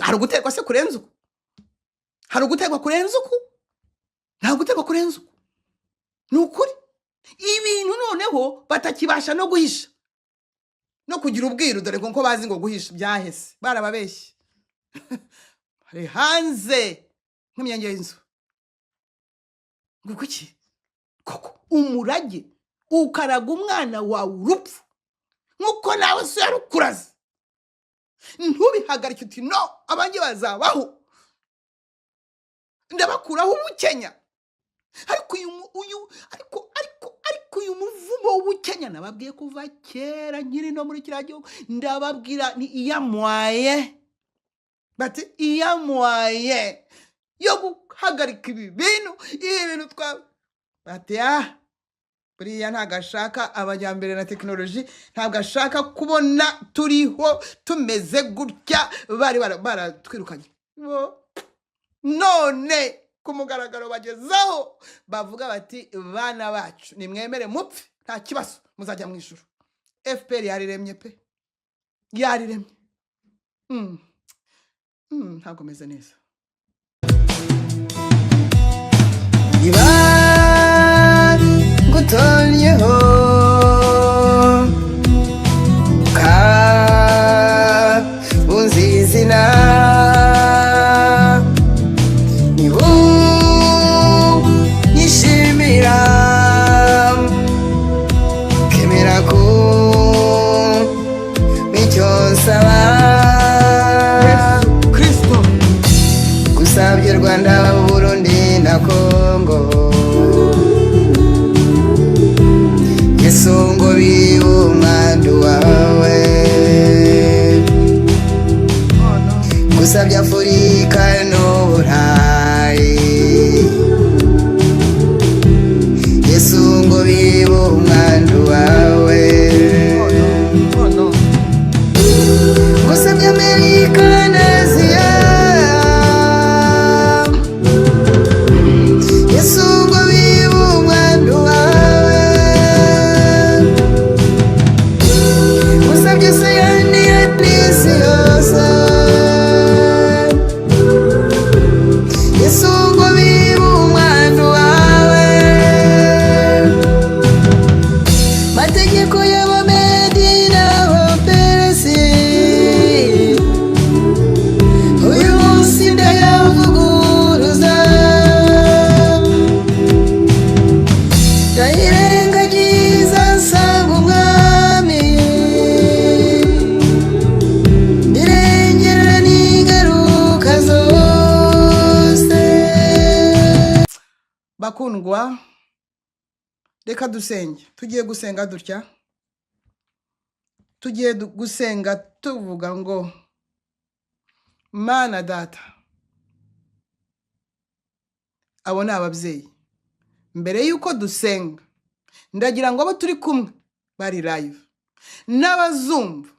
hari ugutegwa se kurenza uko hari ugutegwa kurenza uko nta gutegwa kurenza uko ni ukuri ibintu noneho batakibasha no guhisha no kugira ubwiru dore ko bazi ngo guhisha byahese barababeshye hari hanze nk'imyange y'inzu ngo kuki koko umurage ukaraga umwana wawe urupfu nkuko nawe se yarukuraze ntubihagarike uti no abanjye bazabaho ndabakuraho ubukenya ariko uyu muvumo w'ubukenya nababwiye kuva kera nkiri no muri kiriya gihugu ndababwira ni iyamwaye bati iyamwaye yo guhagarika ibi bintu twa bati buriya ntabwo ashaka abajyambere na tekinoloji ntabwo ashaka kubona turiho tumeze gutya bari baratwirukanye none ku mugaragaro bagezaho bavuga bati bana bacu nimwemere mupfe nta kibazo muzajya mu ijuru FPR yariremye pe yariremye ntabwo meze neza ngutonyeho uzizina nibu nyishimira kemera ko micyo nsaba Kristo gusabye Rwanda Burundi na Kongo Songo biu umwandu wawe gusabye Afurika n'Uburayi Yesu ngo biu umwandu wawe gusabye Amerika na Aziya Yesu ngo biu umwandu wawe bakundwa reka dusenge tugiye gusenga dutya tugiye gusenga tuvuga ngo Mana data abo ni ababyeyi mbere yuko dusenga ndagira ngo abo turi kumwe bari live n'abazumva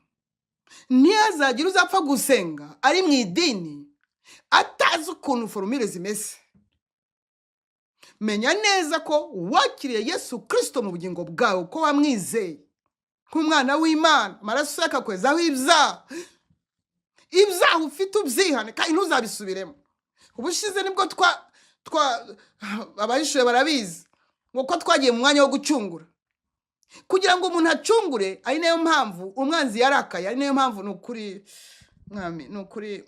ntiyazagira uzapfa gusenga ari mu idini atazi ukuntu formule zimeze. Menya neza ko wakiriye Yesu Kristo mu bugingo bwawe ko wamwizeye nk'umwana w'Imana maraso yakakwezaho ibyaha ufite ubyihane kandi ntuzabisubiremo. Ubushize nibwo abahishuye barabizi ngo ko twagiye mu mwanya wo gucungura kugira ngo umuntu acungure. Ari nayo mpamvu umwanzi yarakaye, ari nayo mpamvu nukuri mwami nukuri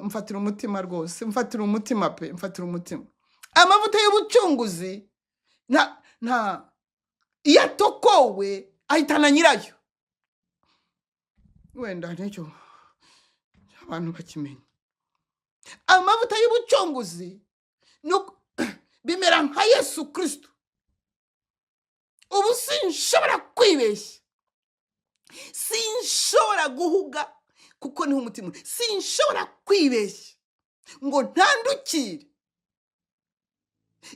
mfatira umutima rwose, mfatira umutima pe, mfatira umutima. Amavuta y'ubucunguzi nta yatokowe ahitana nyirayo. Wenda nicyo abantu bakimenya. Amavuta y'ubucunguzi bimera nka Yesu Kristo. Ubu sinshobora kwibeshya, sinshobora guhuga kuko niho umutima. Sinshobora kwibeshya ngo ntandukire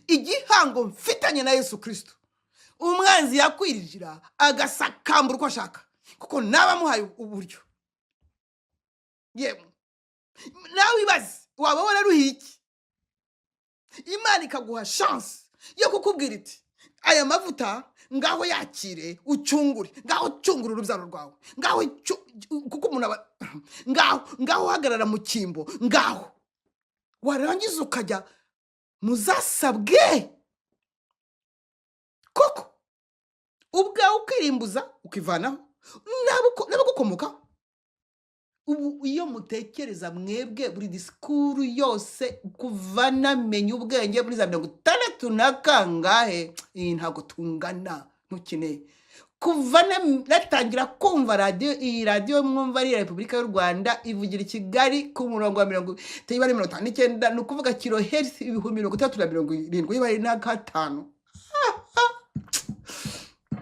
igihango mfitanye na Yesu Kristo. Umwanzi yakwirijira agasakambura uko ashaka kuko nabamuhaye uburyo. Yemwe nawe ibaze waba wararuhiye iki? Imana ikaguha chance yo kukubwira iti aya mavuta ngaho yakire ucungure, ngaho cungura urubyaro rwawe, ngaho kuko umuntu ngaho hagarara mu kimbo, ngaho warangiza ukajya muzasabwe koko ubwawe ukirimbuza ukivanaho nabagukomoka. Ubu iyo mutekereza mwebwe buri disikuru yose kuva namenye ubwenge muri za 60 na kangahe ntago tungana ntukine. Kuva natangira kumva iyi radio mwumva ari Repubulika y'u Rwanda ivugira i Kigali ku murongo wa 59 nukuvuga kilohertz 375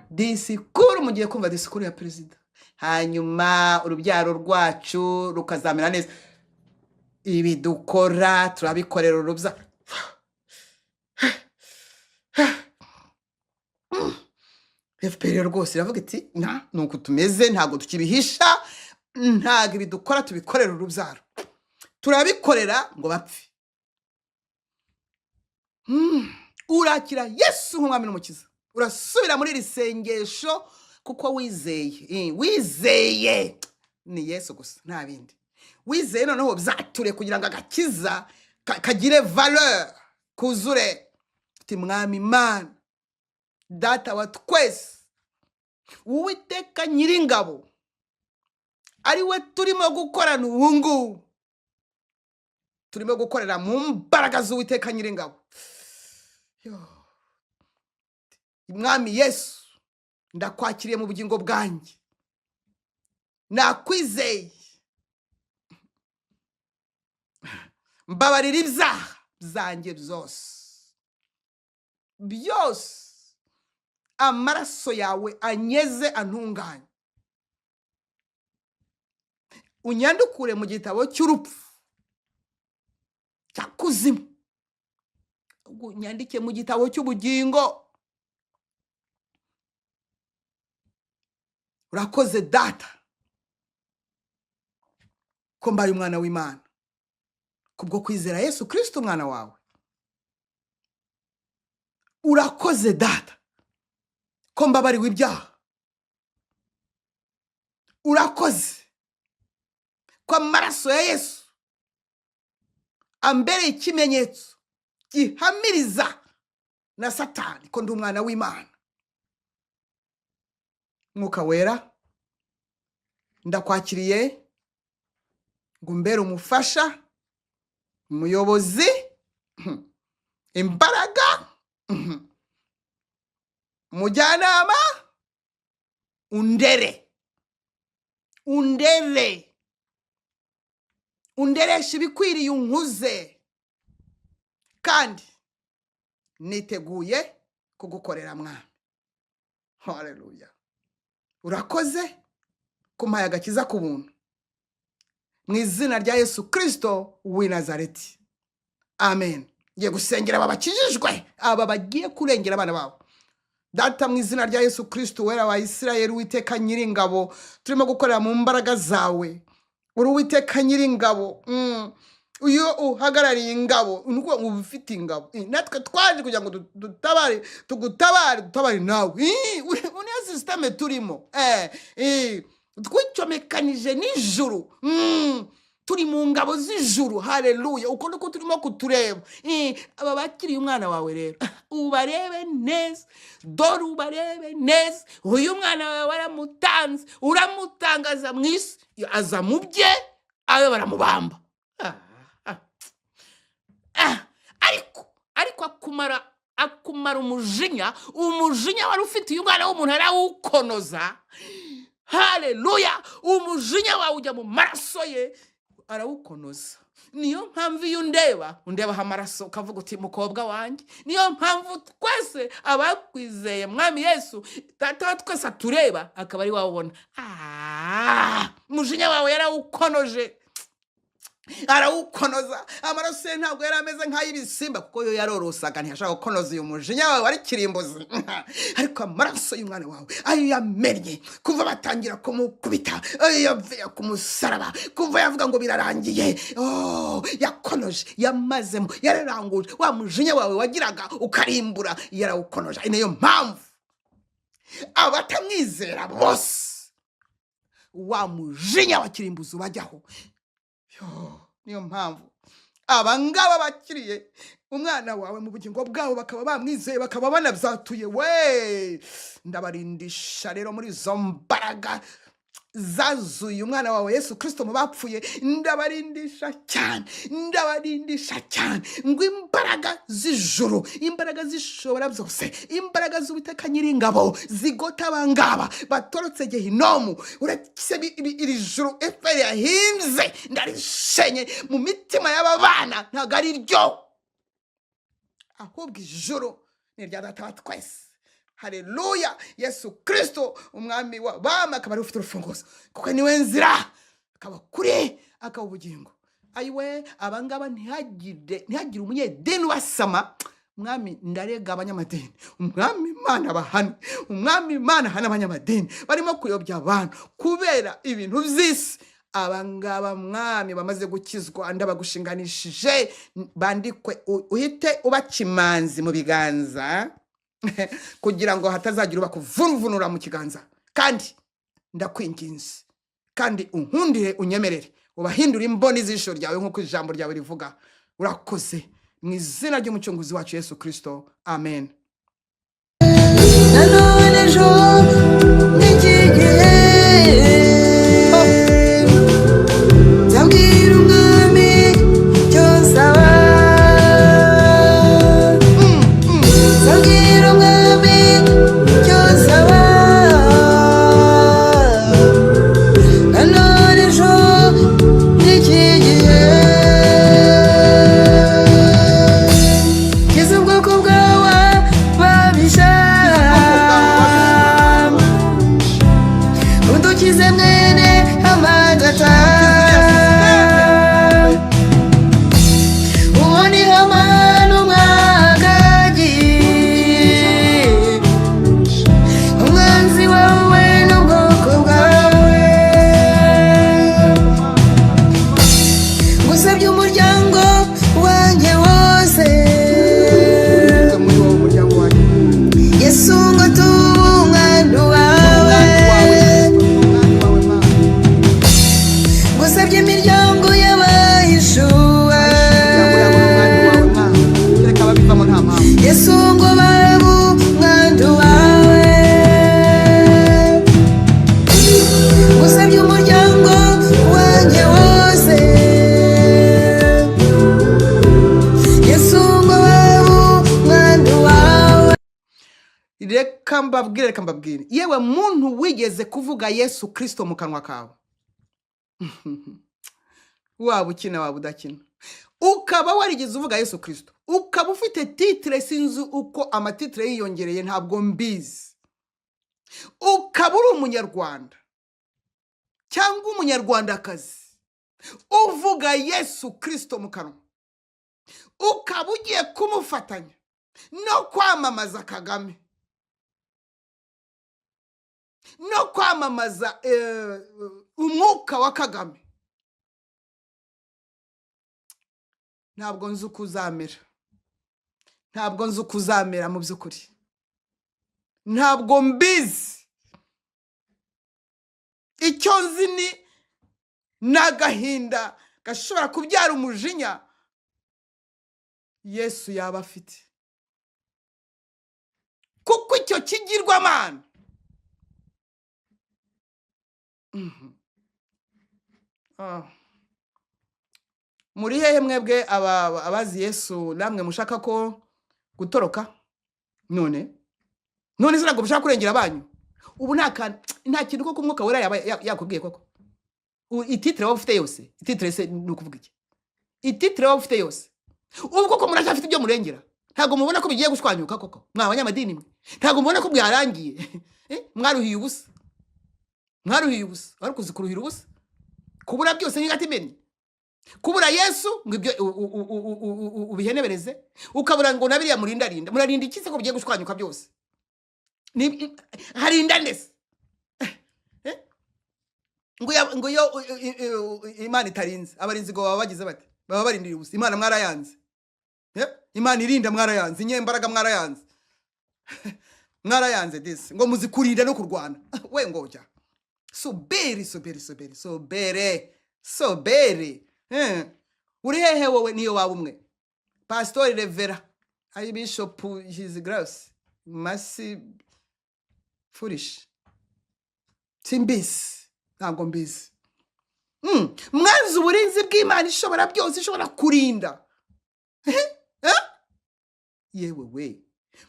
disikuru mugiye kumva disikuru ya president. Hanyuma urubyaro rwacu rukazamera neza. Ibi dukora turabikorera urubza. FPR rwose iravuga iti nuko tumeze ntago tukibihisha, ntago ibi dukora tubikorera urubyaro, turabikorera ngo bapfe. Urakira Yesu nk'umwami n'umukiza, urasubira muri risengesho kuko wizeye ni Yesu gusa nta bindi. Wizeye noneho byature kugira ngo agakiza kagire valeur kuzure. Ati mwami Imana data wa twese, Uwiteka Nyiringabo, ari we turimo gukorana ubu ngubu, turimo gukorera mu mbaraga z'Uwiteka Nyiringabo. Mwami Yesu ndakwakiriye mu bugingo bwanjye, nakwizeye, mbabarira ibyaha byanjye byose, amaraso yawe anyeze antunganye, unyandukure mu gitabo cy'urupfu cya kuzimu, unyandike mu gitabo cy'ubugingo. Urakoze data ko mbaye umwana w'Imana kubwo kwizera Yesu Kristo umwana wawe. Urakoze data ko mbabariwe ibyaha. Urakoze ko amaraso ya Yesu ambereye ikimenyetso gihamiriza na Satani ko ndi umwana w'Imana. Mwuka wera ndakwakiriye ngo umbere umufasha, umuyobozi, imbaraga, umujyanama, underesha ibikwiriye unkuze kandi niteguye kugukorera mwami. Haleluya. Urakoze kumpaye agakiza ku buntu, mu izina rya Yesu Kristo w'i Nazareti, amen. Ngiye gusengera aba bakijijwe, aba bagiye kurengera abana babo. Data, mu izina rya Yesu Kristo wera wa Isirayeli, Uwiteka Nyiringabo, turimo gukorera mu mbaraga zawe. Uri Uwiteka Nyiringabo, uyo uhagarariye ingabo, nuko ufite ingabo. Natwe twaje kugira ngo tugutabare nawe. Uniya systeme turimo, twicomekanije n'ijuru, turi mu ngabo z'ijuru. Haleluya. Uko niko turimo kutureba. Aba bakiriye umwana wawe rero, ubarebe neza, dore ubarebe neza. Uyu mwana wawe waramutanze, uramutangaza mu isi, aza mu bye, abe baramubamba. Ariko akumara umujinya wari ufite uyu mwana w'umuntu arawukonoza. Haleluya. Umujinya wawe ujya mu maraso ye, arawukonoza. Niyo mpamvu iyo undebaho amaraso ukavuga uti mukobwa wanjye. Niyo mpamvu twese abakwizeye mwami Yesu, Data twese atureba akaba ari wabona. Umujinya wawe yarawukonoje, arawukonoza. Amaraso ye ntabwo yari ameze nk'ay'ibisimba, kuko yo yarorosaga, ntiyashaka gukonoza uyu mujinya wawe wari kirimbuzi. Ariko amaraso y'umwana wawe ayo yamennye kuva batangira kumukubita, ayo yavuye ku musaraba, kuva yavuga ngo birarangiye, yakonoje, yamazemo, yararanguje. Wa mujinya wawe wagiraga ukarimbura, yarawukonoje. Niyo mpamvu abatamwizera bose wa mujinya wa kirimbuzi ubajyaho. Niyo mpamvu abangaba bakiriye umwana wawe mu bugingo bwabo, bakaba bamwizeye, bakaba banabyatuye. We ndabarindisha rero muri izo mbaraga zazuye umwana wawe Yesu Kristo mu bapfuye. Ndabarindisha cyane ngo imbaraga z'ijuru, imbaraga zishobora byose, imbaraga z'Uwiteka Nyiringabo zigota abangaba batorotse Gehinomu. Uretse iri juru eferi yahinze, ndarishenye mu mitima y'aba bana. Ntabwo ari ryo, ahubwo ijuru ni irya Data wa twese. Haleluya. Yesu Kristo umwami w'abami akaba ari ufite urufunguzo, kuko niwe nzira, akaba kuri, akaba ubugingo. Ayiwe, abangaba ntihagire umunyedini ubasama. Mwami, ndarega abanyamadini, umwami Imana bahane, umwami Imana hana abanyamadini barimo kuyobya abantu kubera ibintu by'isi. Abangaba mwami bamaze gukizwa, ndabagushinganishije, bandikwe, uhite ubakimanzi mu biganza kugira ngo hatazagira ubakuvunvunura mu kiganza. Kandi ndakwinginze, kandi unkundire, unyemerere, ubahindure imboni z'ijisho ryawe nk'uko ijambo ryawe rivuga. Urakoze mu izina ry'umucunguzi wacu Yesu Kristo, amen. Reka mbabwire, yewe muntu wigeze kuvuga Yesu Kristo mu kanwa kawe, waba ukina waba udakina, ukaba warigeze uvuga Yesu Kristo, ukaba ufite titre, sinzi uko amatitre yiyongereye, ntabwo mbizi, ukaba uri umunyarwanda cyangwa umunyarwandakazi uvuga Yesu Kristo mu kanwa, ukaba ugiye kumufatanya no kwamamaza Kagame, no kwamamaza umwuka wa Kagame, ntabwo nzi uko uzamera, ntabwo nzi uko uzamera mu by'ukuri, ntabwo mbizi. Icyo nzi ni n'agahinda gashobora kubyara umujinya Yesu yaba afite, kuko icyo kigirwamana muri hehe mwebwe abazi Yesu namwe mushaka ko gutoroka? none ntabwo mushaka kurengera abanyu? Ubu nta kintu koko umwuka wera yakubwiye koko? Ititre waba ufite yose, ititre se ni ukuvuga iki? Ititre waba ufite yose, ubu koko muracyafite ibyo murengera? Ntabwo mubona ko bigiye gushwanyuka koko mwa abanyamadini mwe? Ntabwo mubona ko byarangiye? Mwaruhiye ubusa, mwaruhiye ubusa. Wari kuzi kuruhira ubusa, kubura byose nk'agatimeni, kubura Yesu ngo ibyo ubihenebereze, ukabura ngo nabiriya murinda. Murarinda iki se ko bigiye gushwanyuka byose? Harinda ndese ngo yo Imana itarinze, abarinzi ngo baba bagize bati, baba barindiriye ubusa. Imana mwarayanze, Imana irinda mwarayanze, inyembaraga mwarayanze, mwarayanze dese ngo muzi kurinda no kurwana. We ngoja sobere uri hehe wowe? Niyo waba umwe Pastor Revera ayi Bishop His Grace Masi Foolish, simbisi, ntabwo mbizi. Mwanzi uburinzi bw'Imana ishobora byose, ishobora kurinda. Yewe we,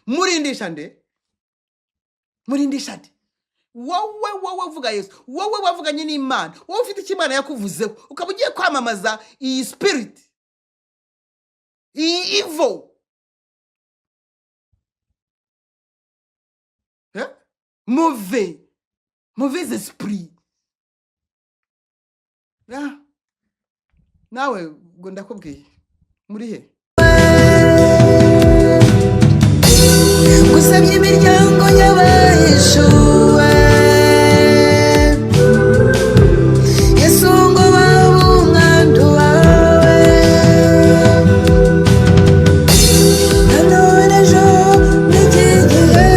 murindisha nde? Murindisha nde? Wowe uvuga Yesu, wowe wavuganye n'Imana, wowe ufite icyo Imana yakuvuzeho, ukaba ugiye kwamamaza iyi spirit, iyi evil. Mauvais esprit. Nawe ngo ndakubwiye muri he? Gusabye imiryango y'abahishuwe, Yesu ngo babe umwandu wawe, nanone ejo n'iki gihe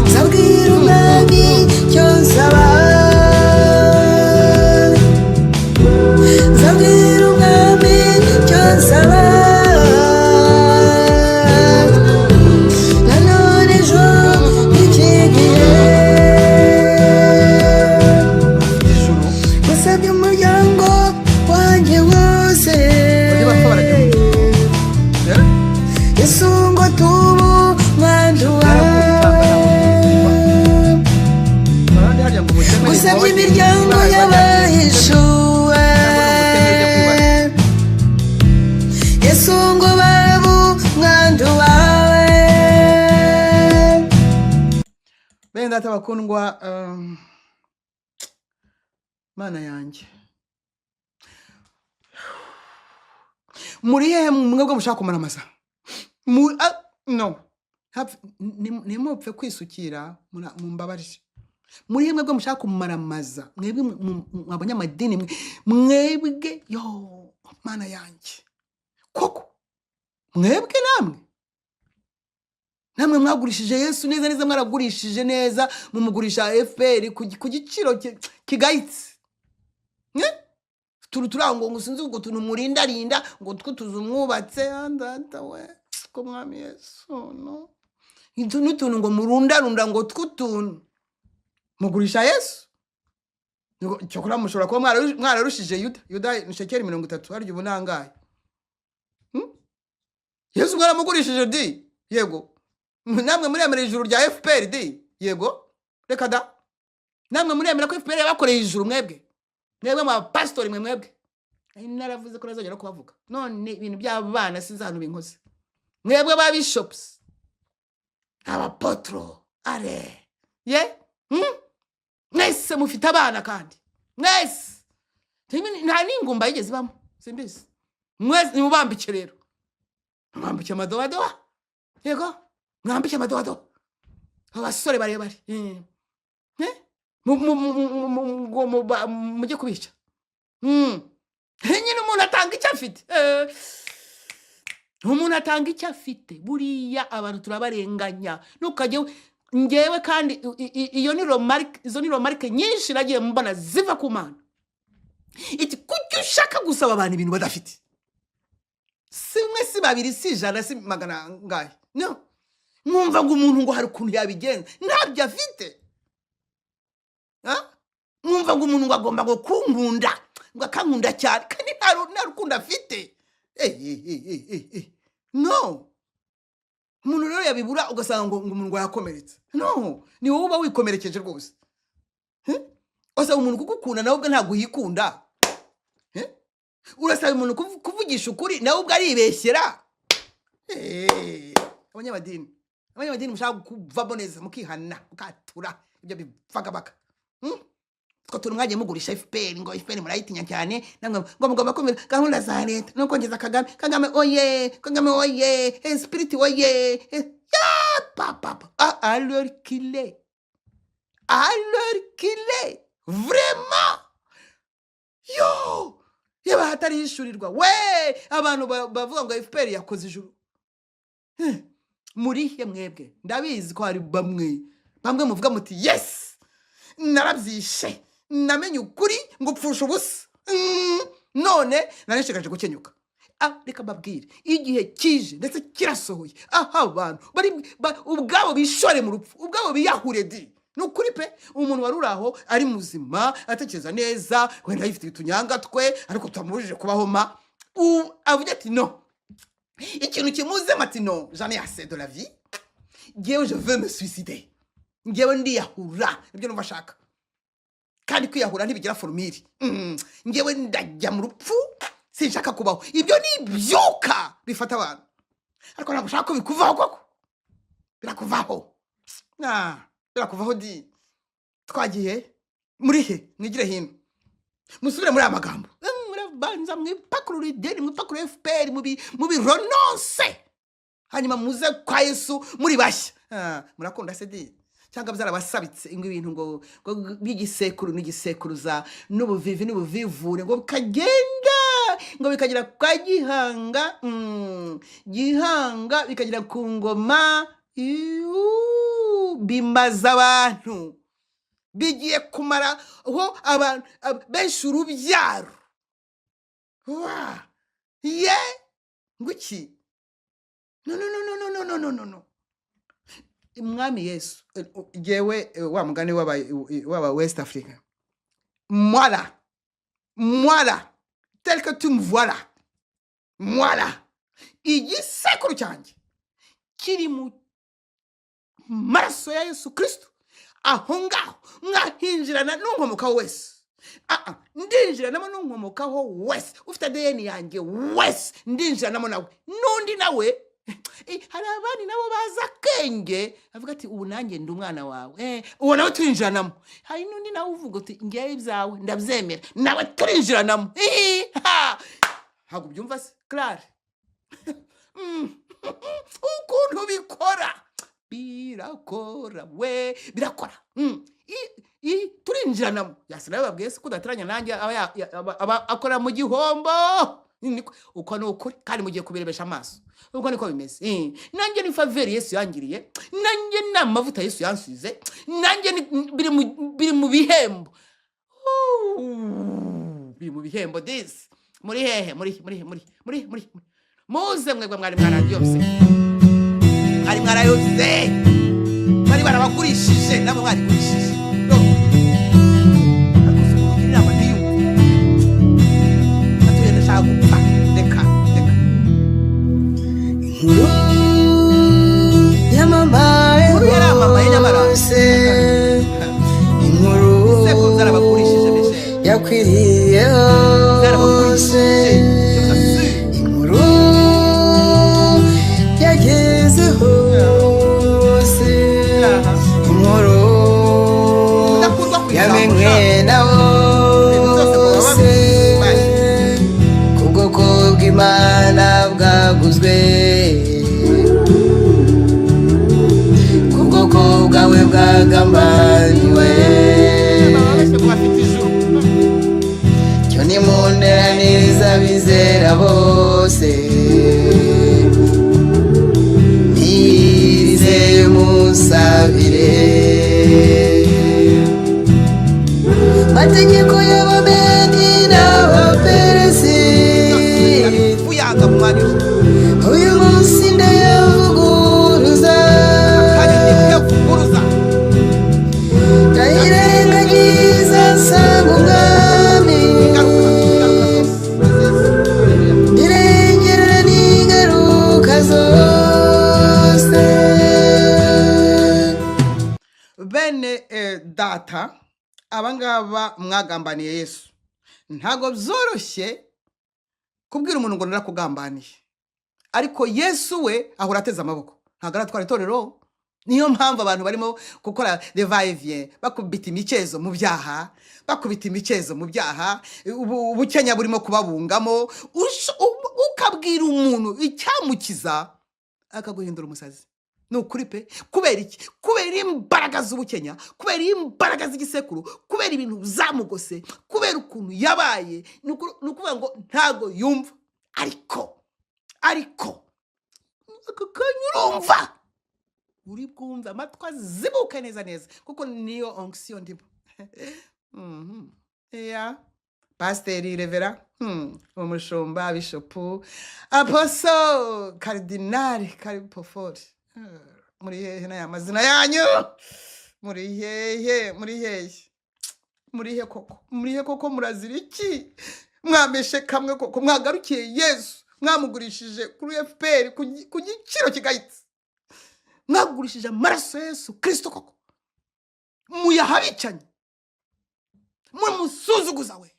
nzabwira umwami icyo nsaba, nzabwira umwami icyo nsaba, nanone ejo n'iki gihe Ijuru wasabye umuryango wanjye wose, bajye batwara Yesu ngo tubu umwandu wawe, gusabye imiryango y'abahishuwe, Yesu ngo babe umwandu wawe. bene data bakundwa, Mana yanjye, muri hehe mwebwe mushaka kumaramaza? No, nimupfe kwisukira, mumbabarire. Muri hehe mwebwe mushaka kumaramaza? Mwebwe abanyamadini mwebwe, yo Mana yanjye, koko mwebwe namwe mwagurishije Yesu neza, mwaragurishije neza, mumugurisha FPR ku giciro kigayitse. Turango ngo sinzi ngo tuntu murinda ngo twutuze umwubatse, andata we ko mwami Yesu no intuntu ngo murunda ngo twutuntu mugurisha Yesu. Cyokora mushobora kuba mwararushije Yuda ni shekeri 30 aryo ubunangaye. Yesu mwaramugurishije di, yego. Namwe muremera ijuru rya FPR di, yego. Reka da, namwe muremera ko FPR yabakoreye ijuru mwebwe. mwebwe mwa pastor mwebwe naravuze ko nazongera kubavuga none ibintu by'abana sinzi ahantu binkoze mwebwe ba bishops abapotro are ye mwese mufite abana kandi mwese nta n'ingumba yigeze bamo simbizi mwese nimubambike rero mwambike amadowadowa yego mwambike amadowadowa abasore barebare mujye kubica nyine umuntu atanga icyo afite umuntu atanga icyo afite buriya abantu turabarenganya ntukajye ngewe kandi izo ni romarike nyinshi nagiye mbona ziva ku Mana iti kuki ushaka gusaba abantu ibintu badafite si umwe si babiri si ijana si magana ngahe no mwumva ngo umuntu ngo hari ukuntu yabigenza ntabyo afite mwumva ngo umuntu ngo agomba ngo kunkunda ngo akankunda cyane kandi nta rukundo afite no umuntu rero yabibura ugasanga ngo umuntu ngo yakomeretse no ni wowe uba wikomerekeje rwose osaba umuntu kugukunda nawe ubwo ntabwo yikunda urasaba umuntu kuvugisha ukuri nawe ubwo aribeshyera abanyamadini mushaka kuvamo neza mukihana mukatura ibyo bivagabaka twa tuntu mwagiye mugurisha FPR ngo FPR murayitinya cyane namwe ngo mugomba kumira gahunda za leta no kongeza Kagame oye spirit oye ya papa alors qu'il est vraiment yo yaba hatari hishurirwa we abantu bavuga ngo FPR yakoze ijuru murihe mwebwe ndabizi ko hari bamwe muvuga muti yes narabyishe namenye ukuri ngo upfusha ubusa none narashikaje gukenyuka reka babwire igihe kije ndetse kirasohoye abantu bari ubwabo bishore mu rupfu ubwabo biyahure di nukuri pe umuntu waruraho ari muzima atekereza neza wenda yifite itunyanga twe ariko tutamubujije kubaho avuga ati no ikintu kimuze mati no jamais assez de la vie je veux me suicider ngewe ndiyahura ibyo numva shaka kandi kwiyahura ntibigira formule ngewe ndajya mu rupfu sinshaka kubaho ibyo ni byuka bifata abantu ariko ntabwo ushaka ko bikuvaho koko birakuvaho di twagiye muri he mwigire hino musubire muri amagambo murabanza mwipakurura ideni mwipakurura FPR mubirononse hanyuma muze kwa Yesu muri bashya murakunda se di cyangwa byarabasabitse ingo ibintu ngo bigisekuru n'igisekuruza n'ubuvivi n'ubuvivure ngo bikagenda ngo bikagira kwa gihanga bikagira ku ngoma bimaza abantu bigiye kumara ho abantu benshi urubyaro ye nguki no Mwami Yesu jewe wa mugani waba West Africa moi tel que tu me vois là igisekuru cyanjye kiri mu maraso ya Yesu Kristo aho ngaho mwahinjirana n'unkomokaho wese ndinjiranamo n'unkomokaho wese ufite ADN yanjye wese ndinjiranamo nawe n'undi nawe hari abandi nabo baza kenge avuga ati ubu nanjye ndi umwana wawe uwo nawe turinjiranamo hari n'undi nawe uvuga ati ngewe ibyawe ndabyemera nawe turinjiranamo ntabwo byumva se clare ukuntu birakora turinjiranamo yasi nawe babwiye se kudateranya nanjye aba akora mu gihombo uko ni ukuri kandi mugiye kubirebesha amaso ubwo niko bimeze nanjye ni faveur Yesu yangiriye nanjye n'amavuta Yesu yansize nanjye biri mu bihembo this muri hehe muri muze mwebwe mwari mwarayose bari barabagurishije nabo mwarigurishije yakwiriye hose inkuru yageze hose inkuru yamenywe na bose kubwoko bw'Imana bwaguzwe kubwoko bwawe bwagambaniwe cyo nimunteraniriza bizera bose nizeye musabire mategeko y'abamedi n'abaperesi uyu munsi ndayavuguruza ndayirengagiza nsanga umwami ndirengera n'ingaruka zose bene data abangaba mwagambaniye Yesu ntago byoroshye kubwira umuntu ngo narakugambaniye ariko Yesu we ahora ateze amaboko ntago aratwara itorero niyo mpamvu abantu barimo gukora revive bakubita imicezo mu byaha ubukenya burimo kubabungamo ukabwira umuntu icyamukiza akaguhindura umusazi nukuri pe kubera iki kubera imbaraga z'ubukenya kubera imbaraga z'igisekuru kubera ibintu zamugose kubera ukuntu yabaye nukuvuga ngo ntago yumva ariko akakanyurumva uri bwumva amatwi azibuke neza kuko niyo onction ndimo ya pasiteri revera umushumba bishopu aposo karidinari karipofori muri hehe n'aya mazina yanyu muri hehe koko murazira iki mwameshe kamwe koko mwagarukiye Yesu mwamugurishije kuri FPR ku giciro kigayitse mwagurishije amaraso Yesu Kristo koko muyahabicanye musuzuguza we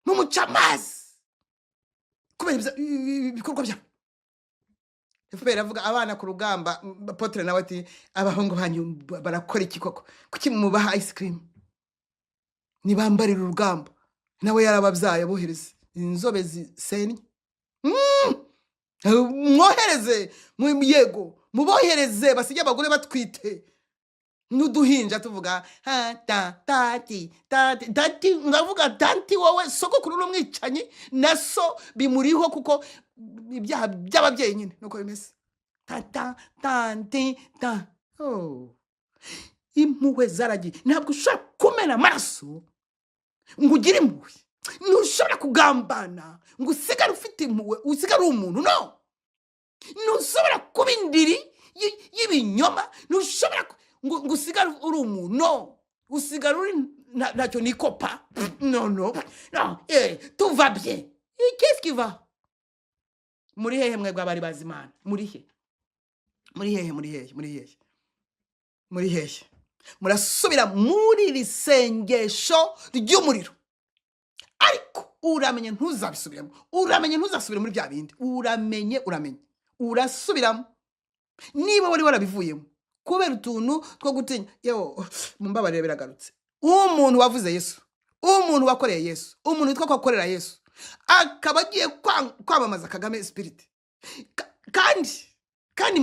mumucamazi kubera ibikorwa bya FPR avuga abana ku rugamba Apotre nawe ati abahungu banyu barakora iki koko kuki mubaha ice cream nibambarira urugamba nawe yarababyaye abohereze inzobe zisenye mwohereze yego mubohereze basige abagore batwite n'uduhinja tuvuga tati ngavuga tanti wowe sogokuru n'umwicanyi naso bimuriho kuko ibyaha by'ababyeyi nyine nuko bimeze tanti impuhwe zaragiye ntabwo ushobora kumena amaraso ngo ugire impuhwe ntushobora kugambana ngo usigare ufite impuhwe usigare umuntu no ntushobora kuba indiri y'ibinyoma ntushobora ngo usigare uri umuntu no usigare uri ntacyo nikopa no tout va bien qu'est-ce qui va muri hehe mwebwe abari bazi Imana muri hehe murasubira muri risengesho ry'umuriro ariko uramenye ntuzabisubiramo uramenye ntuzasubire muri bya bindi uramenye urasubiramo niba wari warabivuyemo kubera utuntu two gutinya mumbabarire biragarutse umuntu wavuze Yesu umuntu wakoreye Yesu umuntu witwa kwakorera Yesu akaba agiye kwamamaza Kagame spirit kandi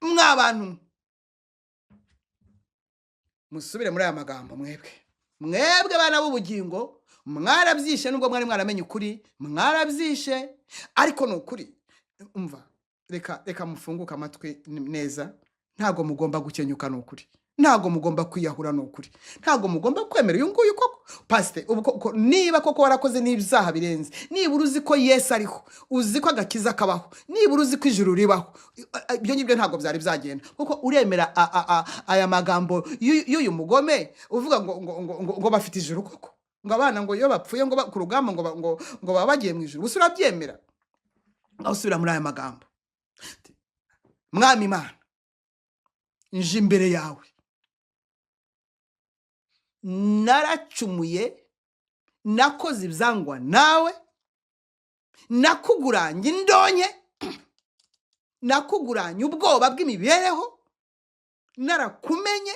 mwabantu musubire muri aya magambo mwebwe bana b'ubugingo mwarabyishe nubwo mwari mwaramenye ukuri mwarabyishe ariko ni ukuri umva reka mufunguke amatwi neza ntago mugomba gukenyuka ni ukuri ntago mugomba kwiyahura ni ukuri ntago mugomba kwemera uyu nguyu koko pasite niba koko warakoze n'ibyaha birenze nibura uzi ko Yesu ariho uzi ko agakiza kabaho nibura uzi ko ijuru ribaho ibyo ngibyo ntago byari byagenda kuko uremera aya magambo y'uyu mugome uvuga ngo bafite ijuru koko ngo abana ngo iyo bapfuye ngo ku rugamba ngo baba bagiye mu ijuru usura byemera aho usubira muri aya magambo mwami Imana nje imbere yawe naracumuye, nakoze ibyangwa nawe, nakuguranye indonke, nakuguranye ubwoba bw'imibereho, narakumenye,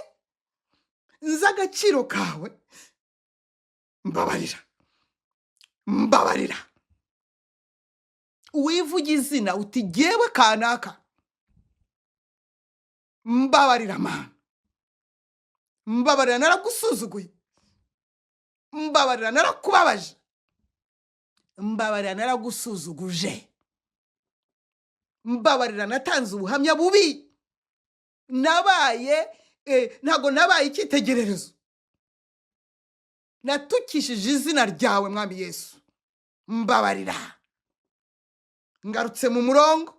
nzi agaciro kawe. Mbabarira, mbabarira. Wivuga izina uti jyewe kanaka. Mbabarira mana. Mbabarira naragusuzuguye. Mbabarira narakubabaje. Mbabarira naragusuzuguje. Mbabarira natanze ubuhamya bubi. Nabaye ntago nabaye icyitegererezo. Natukishije izina ryawe mwami Yesu. Mbabarira. Ngarutse mu murongo.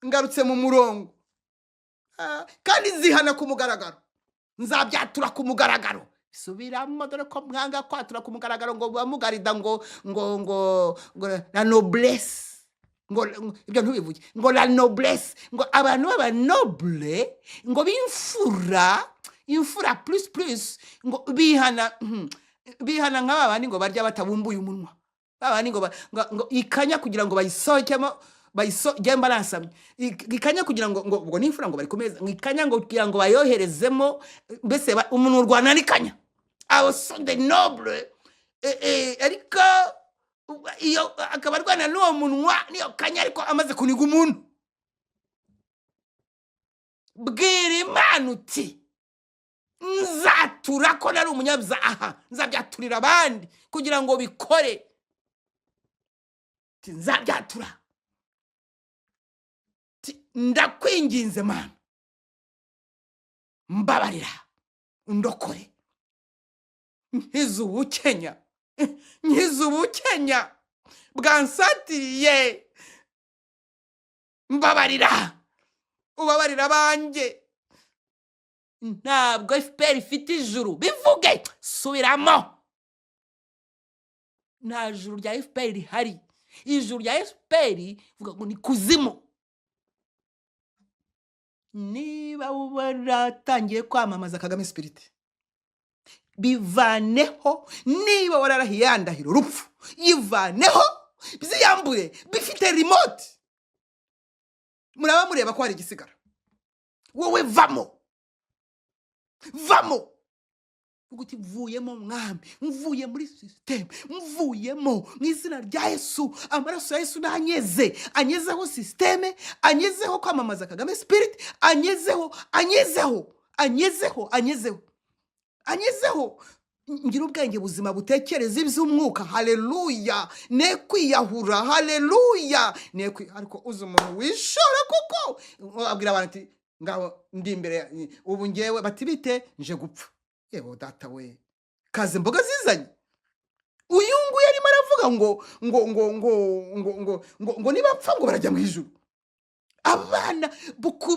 Ngarutse mu murongo. Kandi nzihana ku mugaragaro. Nzabyatura ku mugaragaro. Subiramo dore ko mwanga kwatura ku mugaragaro ngo bamugarida ngo la noblesse. Ngo ibyo ntubivuge. Ngo la noblesse. Ngo abantu baba noble. Ngo imfura plus. Ngo bihana nk'abandi ngo barya batabumbuye umunwa. Babandi ngo ikanya kugira ngo bayisohekemo. Gemba ransamye ikanya kugira ngo ubwo n'imfura ngo bari kumeza ikanya ngo kugira ngo bayoherezemo mbese umuntu urwana n'ikanya abo so de noble ariko iyo akabarwana n'uwo munwa niyo kanya ariko amaze kuniga umuntu. Bwira Imana uti nzatura ko nari umunyabyaha, nzabyaturira abandi kugira ngo bikore. Nzabyatura. Ndakwinginze mana. Mbabarira. Undokore. Nkizu ubukenya. Bwansatiriye. Mbabarira. Ubabarira banjye. Ntabwo FPR ifite ijuru. Bivuge. Subiramo. Nta juru rya FPR rihari. Ijuru rya FPR vuga ngo ni kuzimu. Niba waratangiye kwamamaza Kagame Spirit, bivaneho. Niba wararahiye ndahiro urupfu, yivaneho. Biziyambure bifite remote. Muraba mureba ko hari igisigara. Wowe vamo. Uguti mvuyemo mwami, mvuye muri system, mvuyemo mu izina rya Yesu. Amaraso ya Yesu anyezeho system, anyezeho kwamamaza Kagame Spirit, anyezeho. Ngira ubwenge buzima butekereza iby'umwuka. Haleluya. Ne kwiyahura. Haleluya. Ariko uzi umuntu wishora kuko abwira abantu ati ngaho ndi imbere ubu ngewe batibite nje gupfa. Yewe data we. Kaze mboga zizanye. Uyu nguyu arimo aravuga ngo niba pfa ngo barajya mu ijuru. Abana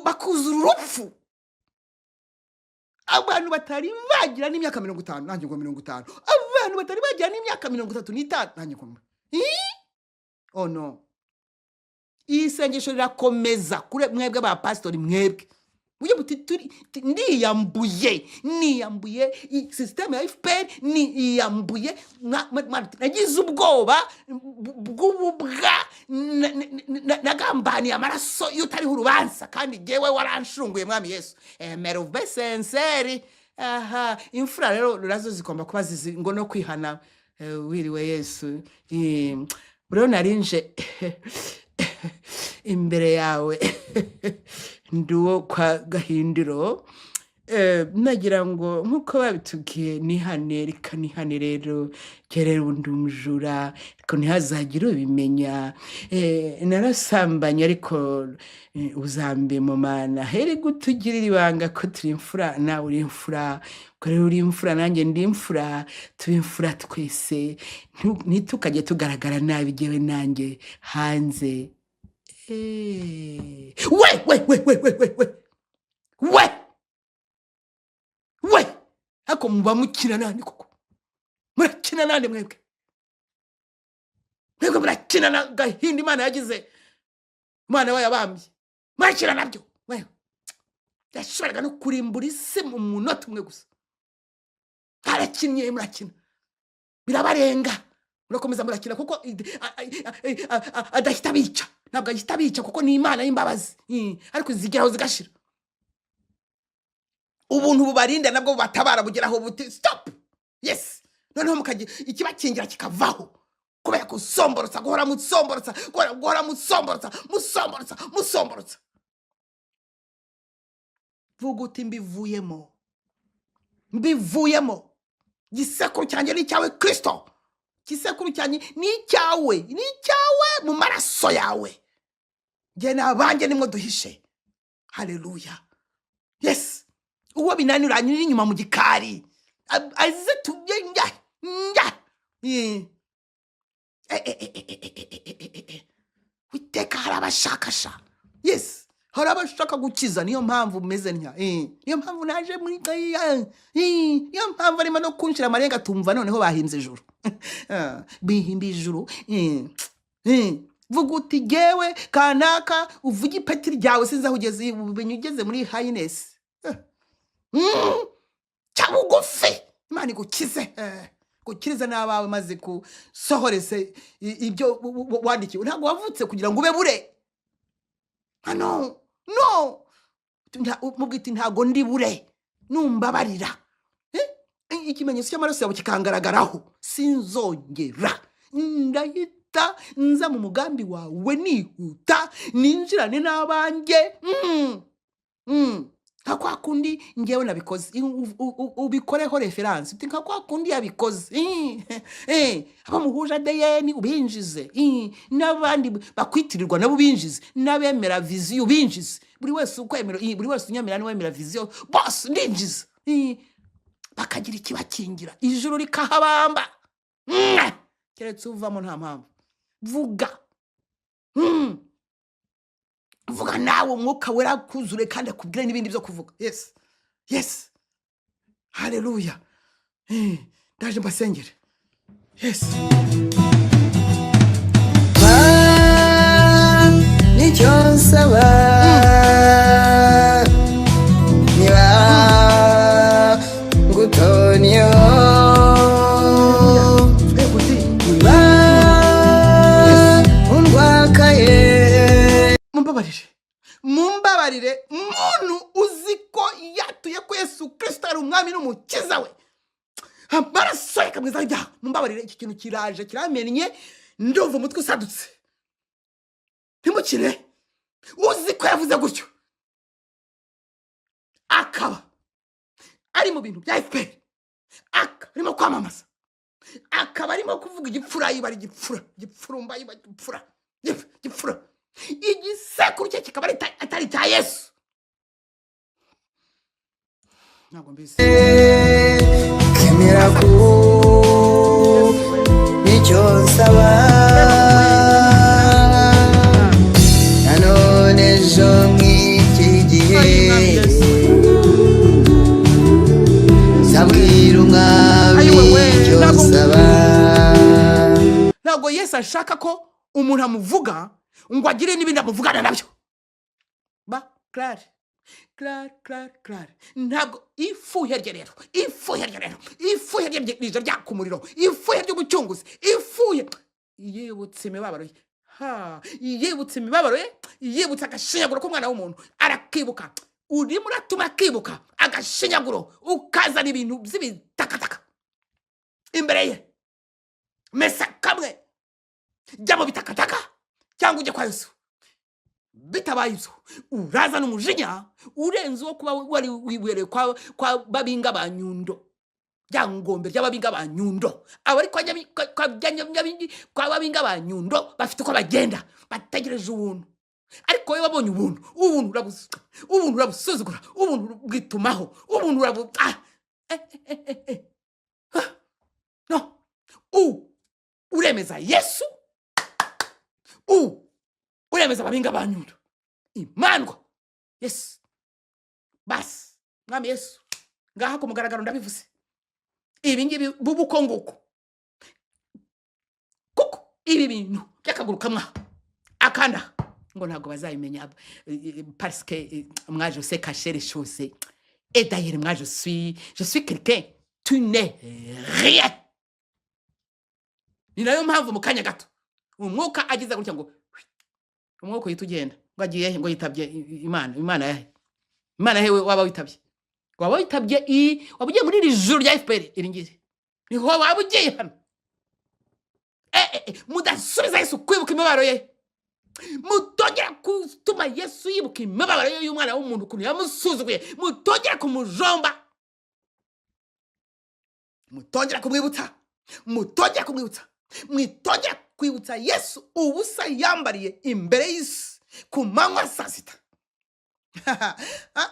bakuzura urupfu. Abantu batari bagira n'imyaka 50 nanjye ngo 50. Abantu batari bagira n'imyaka 35 nanjye ngo. Oh no. Isengesho rirakomeza kure mwebwe ba pastori mwebwe. Uye buti niyambuye system ya FPR niyambuye nagize ubwoba bw'ububwa nagambani amaraso yutariho urubanza kandi jewe waranshunguye mwami Yesu. Merove sincere. Imfura rero rurazo zikomba kuba ngo no kwihana. Wiriwe Yesu. Bro narinje imbere yawe nduwo kwa Gahindiro. Nagira ngo nkuko babitugiye nihane rero kerera undi umujura ko ntihazagira ubimenya. Narasambanye ariko uzambe mu mana here gutugirira ibanga ko turi imfura nawe uri imfura. Ko rero uri imfura nanjye ndi imfura. Turi imfura twese. Ntitukajye tugaragara nabi jewe nanjye hanze. We hako muba mukina nani koko? Murakina nande mwebwe? Mwebwe murakina na Gahindi Imana yagize Imana we yabambye. Murakina nabyo. Wewe yashobora no kurimbura isi mu munota umwe gusa. harakinnye murakina birabarenga murakomeza murakina kuko adahita bica ntabwo ahita bica kuko ni Imana y'imbabazi ariko zigeraho zigashira ubuntu bubarinda nabwo batabara bugeraho buti stop yes noneho mukagira ikibakingira kikavaho kubera kusomborotsa guhora musomborotsa vuga uti mbivuyemo gisekuru cyanjye ni icyawe Kristo gisekuru cyanjye ni icyawe mu maraso yawe njye n'abanjye nimwe duhishe haleluya yes uwo binaniranye uri inyuma mu gikari aze tujye witeka hari abashakasha yes hari abashaka gukiza niyo mpamvu meze ntya niyo mpamvu naje muri niyo mpamvu arimo no kunshira amarenga tumva noneho bahimbye ijuru bihimbi ijuru vuga uti gewe kanaka uvuge ipeti ryawe sinzi aho ugeze ugeze muri highness cyabugufi Imana igukize gukiriza n'abawe maze kusohorese ibyo wandikiwe ntabwo wavutse kugira ngo ube bure no mubwiti ntago ndi bure numbabarira ikimenyetso cy'amaraso yawe kikangaragaraho sinzongera ndahita nza mu mugambi wawe nihuta ninjirane n'abanjye nka kwa kundi ngewe nabikoze ubikoreho reference uti nka kwa kundi yabikoze aba muhuje ADN ubinjize n'abandi bakwitirirwa nabo binjize n'abemera vision ubinjize buri wese ukwemera buri wese unyamira n'uwemera vision boss ndinjize bakagira ikibakingira ijuru rikahabamba keretse uvamo nta mpamvu vuga nawe umwuka wera kuzure kandi akubwire n'ibindi byo kuvuga yes haleluya ndaje mbasengere yes nicyo nsaba niba ngutonyo mumbabarire muntu uziko yatuye ko Yesu Kristo ari umwami n'umukiza we amaraso yakamwiza ibyaha mumbabarire iki kintu kiraje kiramenye ndumva umutwe usadutse ntimukire uziko yavuze gutyo akaba ari mu bintu bya FPR arimo kwamamaza akaba arimo kuvuga igipfura yiba ari igipfurumba yiba igipfura igisekuru cye kikaba atari cya Yesu ntabwo mbizi kemera ko nicyo nsaba nanone ejo nk'iki gihe zabwira umwami icyo nsaba ntabwo Yesu ashaka ko umuntu amuvuga ngo agire n'ibindi amuvugana nabyo claire ntabwo ifuhe rye rije ryaka umuriro ifuhe ryo gucunguza ifuhe yibutse imibabaro ye yibutse agashinyaguro k'umwana w'umuntu arakibuka urimo uratuma akibuka agashinyaguro ukazana ibintu by'ibitakataka imbere ye mesa kamwe jya mu bitakataka cyangwa ujye kwa Yesu bitabaye ibyo uraza n'umujinya urenze uwo kuba wari wibereye kwa babinga ba Nyundo byangombe ry'ababinga ba Nyundo abari kwa babinga ba Nyundo bafite uko bagenda bategereje ubuntu ariko wowe wabonye ubuntu urabusuzugura ubuntu bwitumaho ubuntu no uremeza Yesu uremeza babinga ba Nyundo imandwa yes basi mwami Yesu ngaha ku mugaragaro ndabivuze ibi ngibi bubuko nguko kuko ibi bintu byakaguruka mwa akanda ngo ntago bazayimenya parce que moi je sais cacher les choses et d'ailleurs moi je suis quelqu'un tu n'es rien. Ni nayo mpamvu mu kanya gato umwuka agize gutya ngo umwuka uhita ugenda ngo agiye ngo yitabye Imana yahe waba witabye wabugiye muri iri juru rya FPR iri ngiri niho waba ugiye hano. Mudasubiza Yesu kwibuka imibabaro ye, mutongera gutuma Yesu yibuka imibabaro ye y'umwana w'umuntu ukuntu yamusuzuguye, mutongera kumujomba, mutongera kumwibutsa, mwitongera kwibutsa Yesu ubusa yambariye imbere y'isi ku manywa saa sita.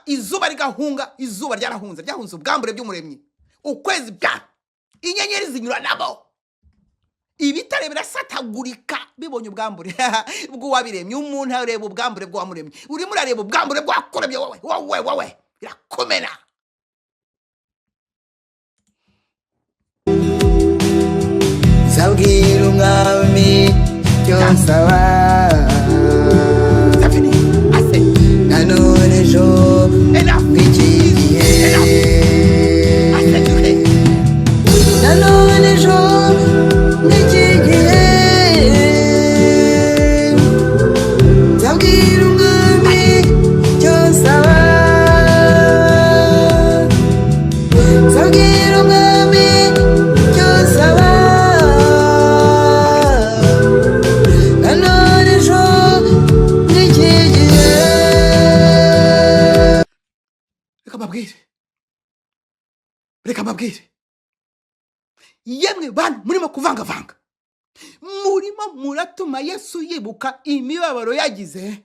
Izuba rigahunga, izuba ryarahunze ubwambure by'umuremyi, ukwezi bwa inyenyeri zinyura nabo, ibitare birasatagurika bibonye ubwambure bw'uwabiremye. Umuntu areba ubwambure bw'uwamuremye, urimo urareba ubwambure bwakuremye wowe birakomena. Zabwira umwami icyo nsaba, nanone ejo nk'iki gihe, nanone ejo nk'iki gihe, zabwira umwami icyo nsaba, zabwira umwami icyo nsaba, nanone ejo nk'iki gihe. Reka mbabwire yemwe bantu murimo kuvangavanga, murimo muratuma Yesu yibuka imibabaro yagize.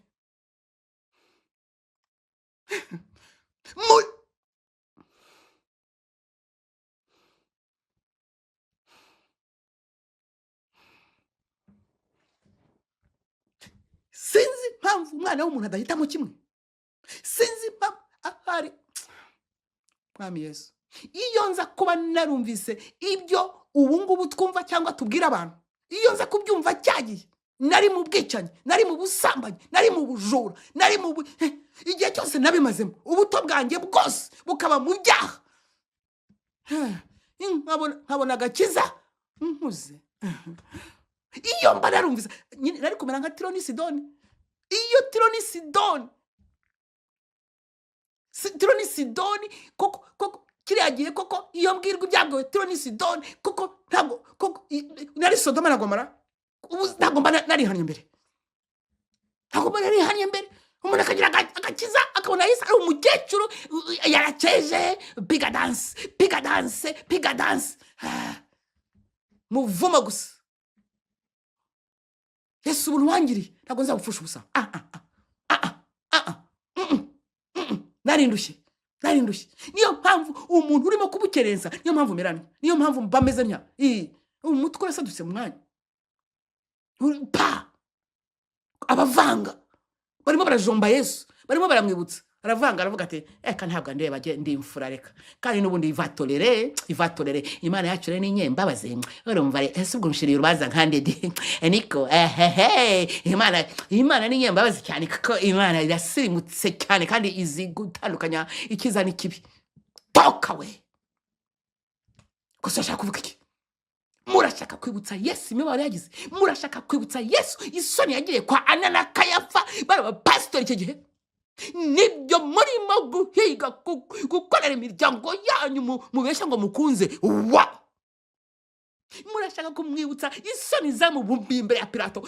Sinzi mpamvu umwana w'umuntu adahitamo kimwe, sinzi mpamvu ahari Mwami Yesu. Iyo nza kuba narumvise ibyo ubu ngubu twumva cyangwa tubwira abantu, iyo nza kubyumva cyagiye, nari mu bwicanyi, nari mu busambanyi, nari mu bujura, nari mu igihe cyose nabimazemo, ubuto bwanjye bwose bukaba mu byaha, nkabona agakiza nkuze. Iyo mba narumvise nari kumera nka Tiro ni Sidoni. Iyo Tiro ni Sidoni koko kiriya gihe koko iyo mbwirwa ibyabwo Tiro ni Sidoni koko ntabwo koko nari Sodoma na Gomora, ubu ntabwo mba narihanye mbere, umuntu akagira agakiza akabona Yesu ari umukecuru yaraceje, piga dance muvuma gusa. Yesu ubuntu wangiriye ntabwo nzabupfusha ubusa. Narindushye. Niyo mpamvu umuntu urimo kubukerenza, niyo mpamvu merana, niyo mpamvu bameze ntya umutwe urasadutse mu mwanya. Abavanga barimo barajomba Yesu, barimo baramwibutsa, aravanga aravuga ati eka ntabwo ndeba ndi imfura, reka kandi n'ubundi ivatorere Imana yacu rero ni nyembabazi. Urumva ese ubwo nshiriye urubanza nkande niko Imana ni nyembabazi cyane, kuko Imana irasirimutse cyane kandi izi gutandukanya ikiza n'ikibi. Toka we gusa shaka kuvuga iki? Murashaka kwibutsa Yesu imibabaro yagize, murashaka kwibutsa Yesu isoni yagiriye kwa Ana na Kayafa bari pastor icyo gihe. Nibyo murimo guhiga gukorera imiryango yanyu mubeshya ngo mukunze murashaka kumwibutsa isoni zamubumbiye imbere ya Pilato.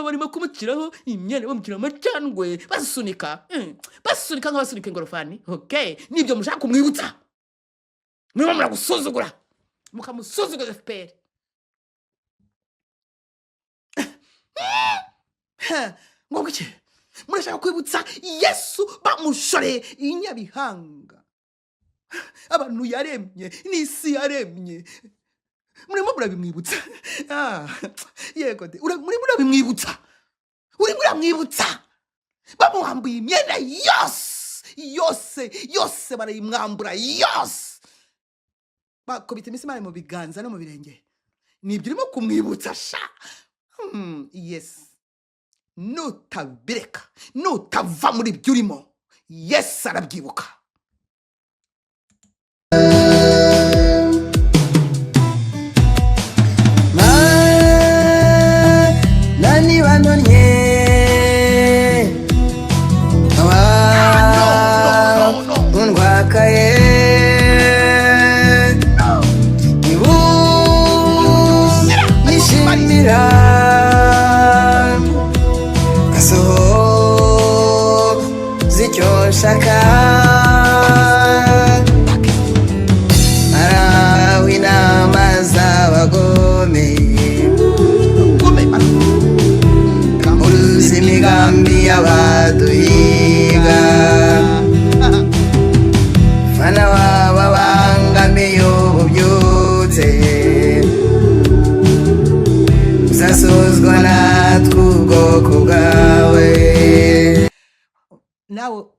Barimo kumukiraho imyenda, bamukira amacandwe, basunika nk'abasunika ingorofani. Okay, nibyo mushaka kumwibutsa, murimo muragusuzugura, mukamusuzugura FPR. Ngo gike murashaka kwibutsa Yesu bamushoreye inyabihanga, abantu yaremye n'isi yaremye, murimo murabimwibutsa. Yego de murimo muramwibutsa, bamuhambuye imyenda yose barayimwambura yose, bakubita imisumari mu biganza no mu birenge. Nibyo urimo kumwibutsa sha. Yes, nutabireka, nutava muri ibyo urimo, Yesu arabyibuka.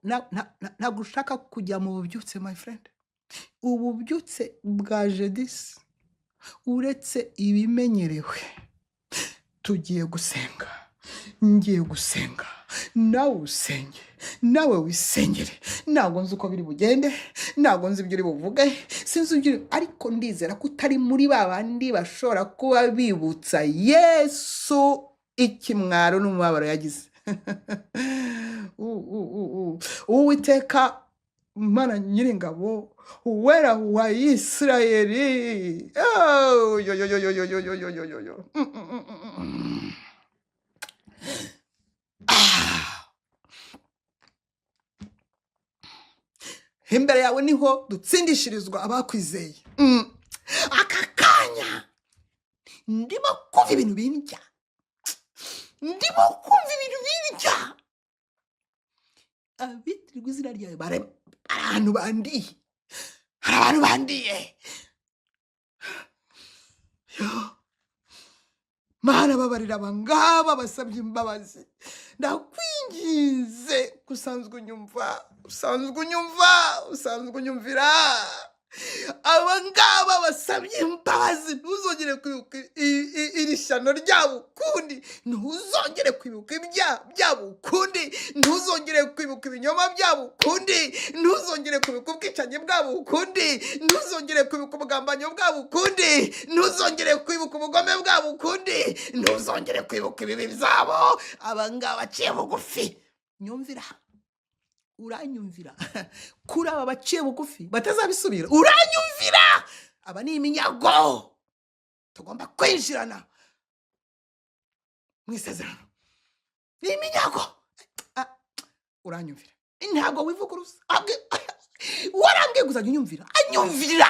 nawe ntabwo ushaka kujya mu bubyutse my friend. Ububyutse bwaje disi uretse ibimenyerewe. Tugiye gusenga, ngiye gusenga, nawe usenge, nawe wisengere. Ntabwo nzi uko biri bugende, ntabwo nzi ibyo uri buvuge, sinzi ibyo ariko ndizera ko utari muri ba bandi bashobora kuba bibutsa Yesu ikimwaro n'umubabaro yagize. Uwiteka Mana Nyiringabo, uwera wa Isirayeli. Yo yo yo yo yo yo yo yo yo yo yo. Imbere yawe niho dutsindishirizwa abakwizeye. Aka kanya ndimo kumva ibintu bindya, ndimo kumva ibintu bindya. Abitirirwa izina ryawe abantu bandiye, hari abantu bandiye. Mana babarira abangaba basabye imbabazi, ndakwinginze usanzwe unyumva, usanzwe unyumvira. Abangaba basabye imbabazi, ntuzongere kwibuka iri shyano ryabo ukundi, ntuzongere kwibuka ibyaha byabo ukundi, ntuzongere kwibuka ibinyoma byabo ukundi, ntuzongere kwibuka ubwicanyi bwabo ukundi, ntuzongere kwibuka ubugambanyi bwabo ukundi, ntuzongere kwibuka ubugome bwabo ukundi, ntuzongere kwibuka ibibi byabo. Abangaba baciye bugufi, nyumvira, uranyumvira. Kuri aba baciye bugufi batazabisubira, uranyumvira. Aba ni iminyago tugomba kwinjirana mu isezerano, ni iminyago. Uranyumvira, ntabwo wivuguruza. Warambwiye gusa unyumvira, anyumvira,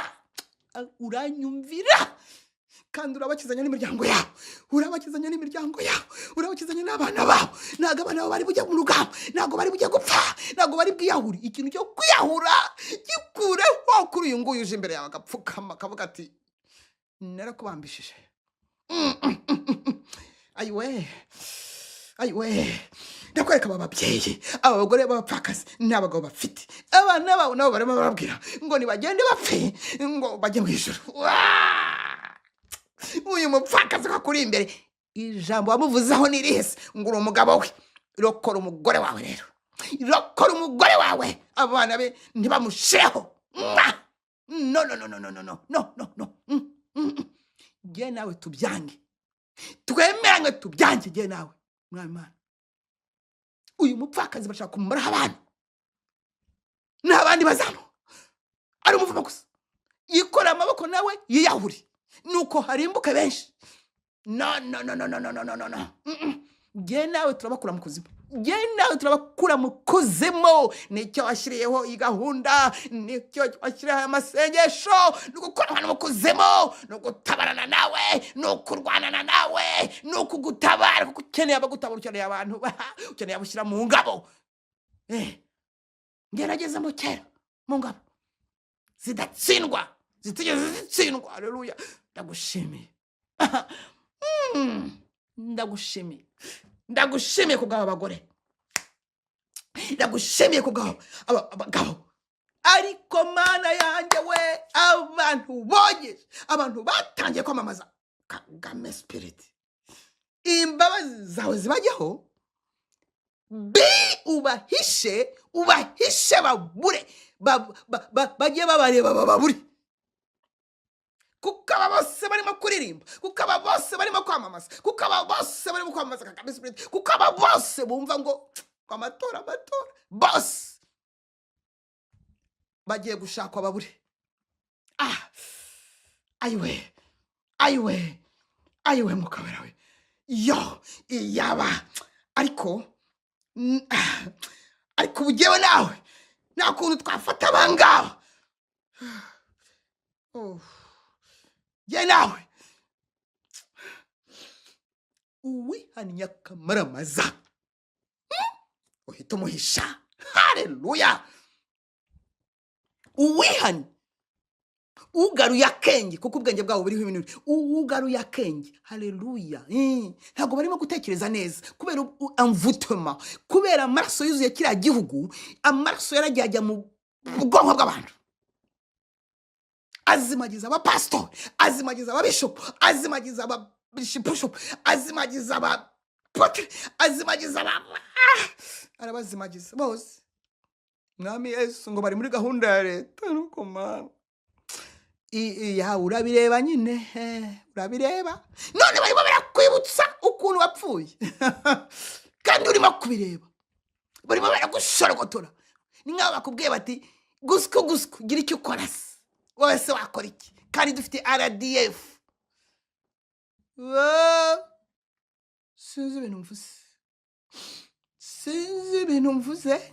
uranyumvira. Kandi urabakizanya n'imiryango yawe, urabakizanya n'imiryango yawe, urabakizanya n'abana bawe. Ntabwo abana bawe bari bujya mu rugamba, ntabwo bari bujya gupfa, ntabwo bari bwiyahuri. Ikintu cyo kwiyahura gikureho kuri uyu nguyu uje imbere yawe agapfukama akavuga ati narakubambishije. Ayiwe, ndakwereka aba babyeyi, aba bagore b'abapfakazi n'abagabo bafite abana babo, nabo barimo barabwira ngo nibagende bapfe ngo bajye mu ijuru. Uyu mupfakazi kakuri imbere, ijambo wamuvuzaho nirihese ngo uri umugabo we. Rokora umugore wawe rero, rokora umugore wawe, abana be ntibamushireho. No. Jye nawe tubyange, twemeranywe tubyange, jye nawe mwami Mana. Uyu mupfakazi bashaka kumumaraho abantu, n'abandi bazamo ari umuvumo gusa, yikora amaboko nawe yiyahuri, nuko harimbuke benshi. No. Jye nawe turabakura mu kuzimu, jye nawe turabakura mu kuzimu. Nicyo washyiriyeho iyi gahunda, nicyo washyiriyeho amasengesho, ni ugukorana mu kuzimu, ni ugutabarana nawe, ni ukurwanana nawe, ni ukugutabara, kuko ukeneye abagutabara, ukeneye abantu, ukeneye abushyira mu ngabo. Ngerageza mu kera mu ngabo zidatsindwa, zitigeze zitsindwa. Haleluya, ndagushimiye. Ndagushimiye kubw'aba bagore, ndagushimiye kubw'aba abagabo. Ariko Mana yanjye we, abantu bogeje, abantu batangiye kwamamaza Kagame spirit, imbabazi zawe zibajyaho, ubahishe babure, bajye babareba babure. Kuko aba bose barimo kuririmba, kuko aba bose barimo kwamamaza, kuko aba bose barimo kwamamaza Kagame spirit, kuko aba bose bumva ngo amatora bose bagiye gushakwa babure. Ayiwe mukabera we, yo iyaba. Ariko ubugewe nawe nta kuntu twafata abangaba. Jye nawe uwihannye akamaramaza, uhita umuhisha. Haleluya. Uwihannye ugaruye akenge kuko ubwenge bwabo buriho ibintu ugaruye akenge. Haleluya. Ntabwo barimo gutekereza neza kubera amvutema, kubera amaraso yuzuye kiriya gihugu. Amaraso yaragiye ajya mu bwonko bw'abantu, azimagiza abapasitori, azimagiza ababishopu, azimagiza ababishopu, azimagiza abapotere, azimagiza arabazimagiza bose. Mwami Yesu ngo bari muri gahunda ya leta. Nuko mana urabireba nyine, urabireba none barimo barakwibutsa ukuntu wapfuye kandi urimo kubireba, barimo baragushorogotora. Ni nk'aho bakubwiye bati gusku gira icyo ukora se, wowe se wakora iki? Kandi dufite RDF. Sinzi ibintu mvuze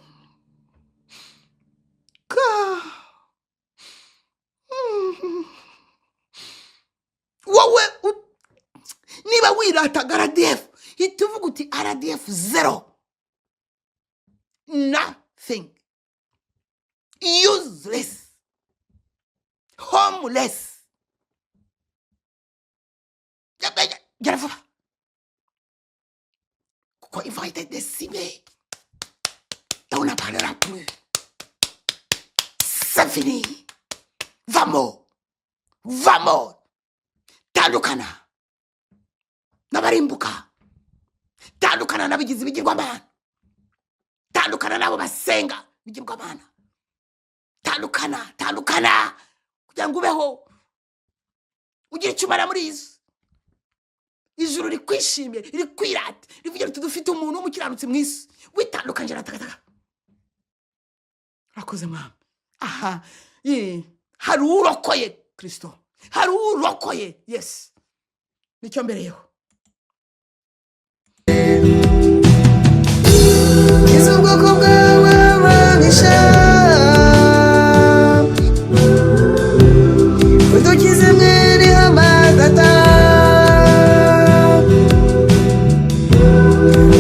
wowe niba wirataga RDF hita uvuga uti RDF zero, nothing, useless, homeless. Gera vuba kuko il va être décimé et on n'en parlera plus. C'est fini. Vamos. Tandukana n'abarimbuka, tandukana n'abigize ibigirwamana, tandukana n'abo basenga ibigirwamana, tandukana kugira ngo ubeho ugire icyo umara muri izo. Ijuru rikwishimiye, rikwirata, rivugira riti dufite umuntu w'umukiranutsi mu isi. Witandukanye ratagataga. Rakoze mama. Aha, hari urokoye Kristo, hari urokoye. Yes, nicyo mbereyeho. Kiza ubwoko bwawe ababisha, udukize mwene amadata,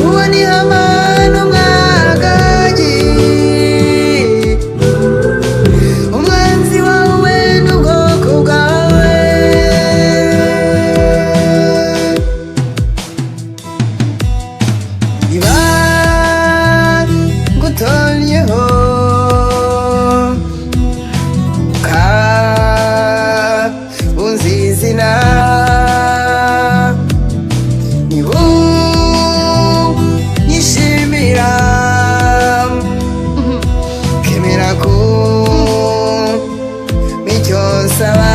uwo ni amano mwagagi, umwanzi wawe n'ubwoko bwawe. Niba ngutonyeho unzi izina, niba unyishimira kemera ko icyo nsaba,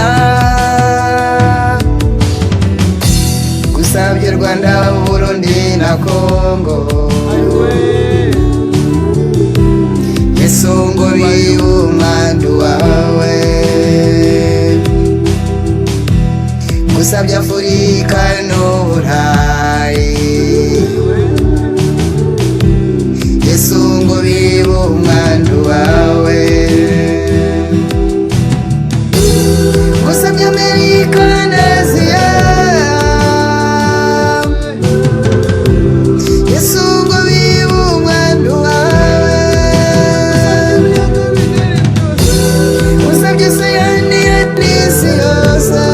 gusabye Rwanda, Burundi na Kongo, Yesu ngo bibe umwandu wawe, gusabye Afurika n'Uburayi, Yesu ngo bibe umwandu wawe, gusabye Amerika na Aziya, Yesu ngo bibe umwandu wawe, gusabye Sayani n'isi yose,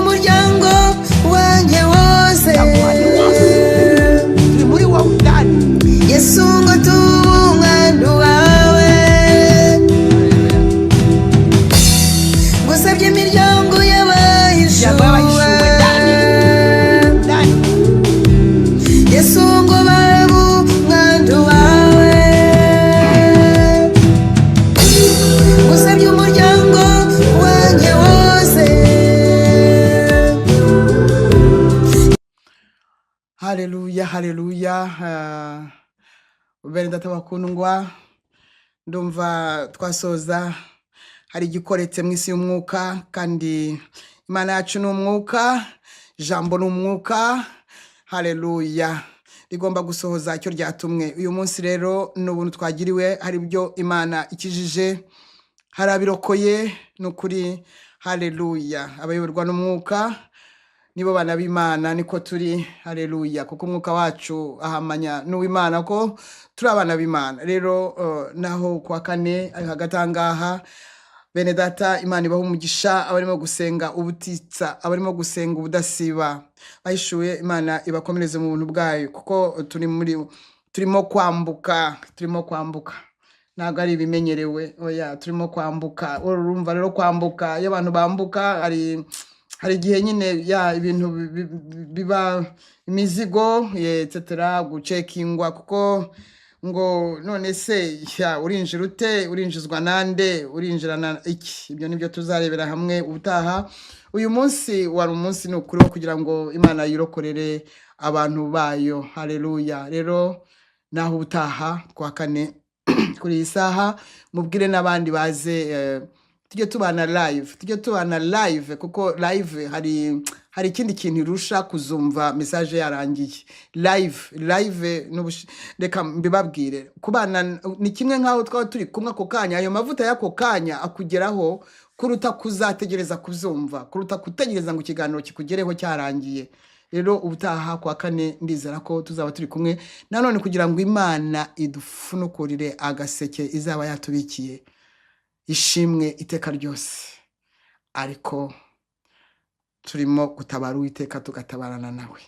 umuryango wanjye wose turi muri wowe ndani. Yesu ngo tube umwandu wawe gusabye imiryango y'abahishuwe ndani. Yesu ngo babe umwandu wawe gusabye umuryango wanjye wose. Haleluya, haleluya. Bene data bakundwa, ndumva twasoza hari igikoretse mu isi y'umwuka, kandi Imana yacu ni umwuka, jambo ni umwuka. Haleluya, rigomba gusohoza icyo ryatumwe. Uyu munsi rero n'ubuntu twagiriwe, hari ibyo Imana ikijije, hari abirokoye n'ukuri. Haleluya, abayoborwa n'umwuka nibo bana b'Imana, niko turi. Haleluya, kuko umwuka wacu ahamanya n'uw'Imana ko turi abana b'Imana. Rero naho kwa kane ari hagati ahangaha, bene data, Imana ibaha umugisha abarimo gusenga ubutitsa, abarimo gusenga ubudasiba, bahishuye. Imana ibakomereze mu buntu bwayo, kuko turimo kwambuka, ntabwo ari ibimenyerewe. Oya, turimo kwambuka. Urumva rero kwambuka, iyo abantu bambuka hari igihe nyine ya ibintu biba imizigo etc gucekingwa, kuko ngo none se urinjira ute, urinjizwa nande, urinjirana iki? Ibyo nibyo tuzarebera hamwe ubutaha. Uyu munsi wari umunsi n'ukuri wo kugira ngo Imana yirokorere abantu bayo. Haleluya. Rero naho ubutaha kwa kane kuri iyi saha, mubwire n'abandi baze tujye tubana live, kuko live hari ikindi kintu irusha kuzumva message yarangiye. Live reka mbibabwire, kubana ni kimwe nkaho twaba turi kumwe ako kanya, ayo mavuta y'ako kanya akugeraho kuruta kuzategereza kuzumva, kuruta kutegereza ngo ikiganiro kikugereho cyarangiye. Rero ubutaha kwa kane ndizera ko tuzaba turi kumwe nanone, kugira ngo Imana idufunukurire agaseke izaba yatubikiye. Ishimwe iteka ryose. Ariko turimo gutabara Uwiteka, tugatabarana nawe.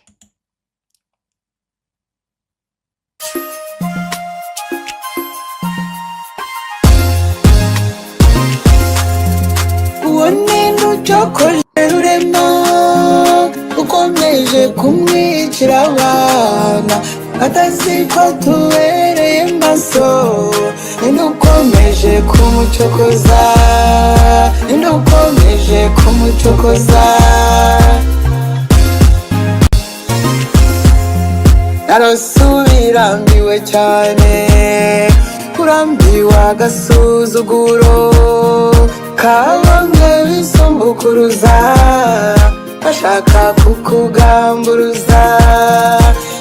Uwo ni ucokoje rurema, ukomeje kumwicira abana, atazi ko tubereye maso. Ninde ukomeje kumucokoza, ninde ukomeje kumucokoza. Narasubirambiwe cyane, kurambiwe agasuzuguro kabamwe bisumbukuruza, bashaka kukugamburuza.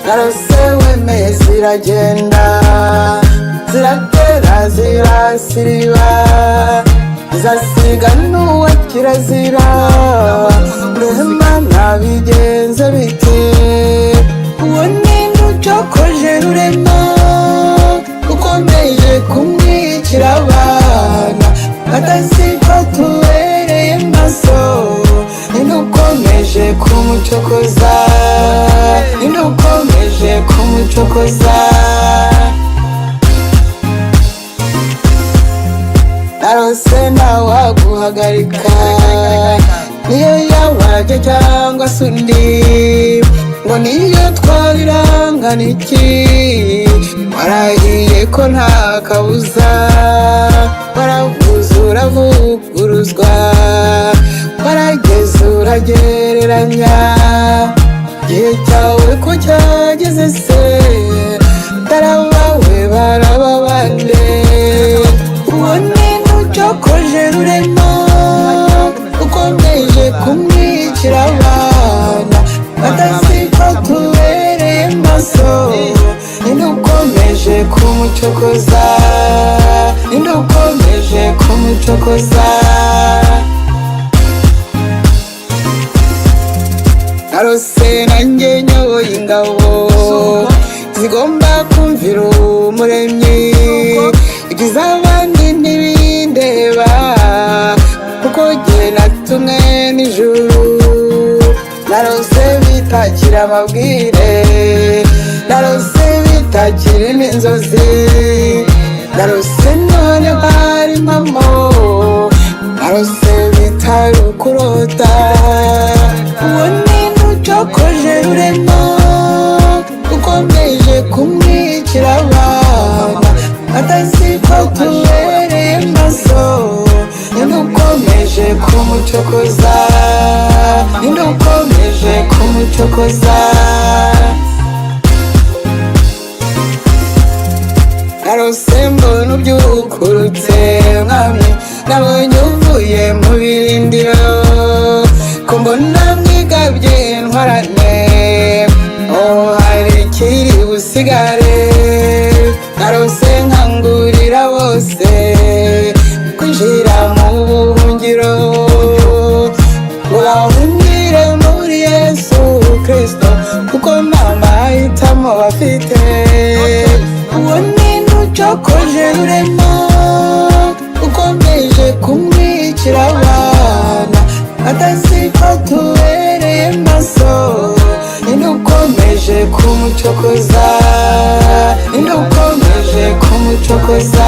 Narose wemeye ziragenda, ziratera zirasiriba, zasiga n'uwa kirazira. Rurema nabigenze bite? Uwo ninde ucokoje rurema, ukomeje kumwicira abana, atazi ko tubereye maso. Ninde ukomeje kumucokoza, ninde ukomeje kumucokoza. Narose ntawaguhagarika, niyo yawaje cyangwa se undi, ngo niyo twabirangana iki. Warahiye ko nta kabuza, waravuze uravuguruzwa, warageze uragereranya. Igihe cyawe ko cyageze se, tarabawe baraba bande. Uwo ninde ucokoje rurema, ukomeje kumwicira abana, atazi ko tubereye maso. Ninde ukomeje kumucokoza, ninde ukomeje kumucokoza. Narose nanjye nyoboye ingabo, zigomba kumvira Umuremyi. Ibyiza abandi ntibindeba, kuko jye natumwe n'ijuru. narose bitakira amabwire, narose bitakira n'inzozi, narose none hari impamo, narose bitari ukurota. Uwo ni n'ucokoje rurema, ukomeje kumwicira abana, ataziko tubereye maso, nindukomeje kumucokoza, nindukomeje kumucokoza. narose mbona ubyukurutse mwami, nabonye uvuye mu birindiro, ko mbona mwigabye ntwarane, hari ikiri busigare. narose nkangurira bose kwinjira mu buhungiro, ngo bahungire muri Yesu Kristo, kuko nta mahitamo bafite. Uwo ni n'ucokoje rurema, ukomeje kumwicira abana, ataziko tubereye maso, nindukomeje kumucokoza, nindukomeje kumucokoza.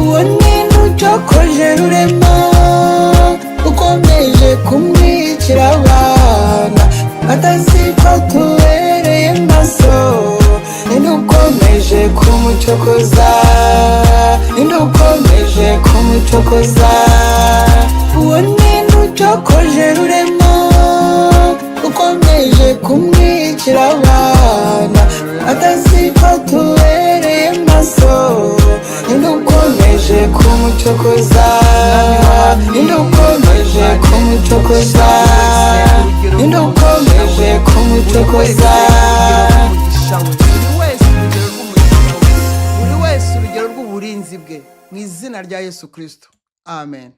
Uwo ni n'ucokoje rurema, ukomeje kumwicira abana, ataziko tubereye maso, nindukomeje kumucokoza, nindukomeje kumucokoza. Uwo ni n'ucokoje rurema, ukomeje kumwicira abana, ataziko tubereye maso, nindukomeje kumucokoza, nindukomeje kumucokoza, nindukomeje kumucokoza. buri wese urugero rw'uburinzi bwe mu izina rya Yesu Kristo, amen.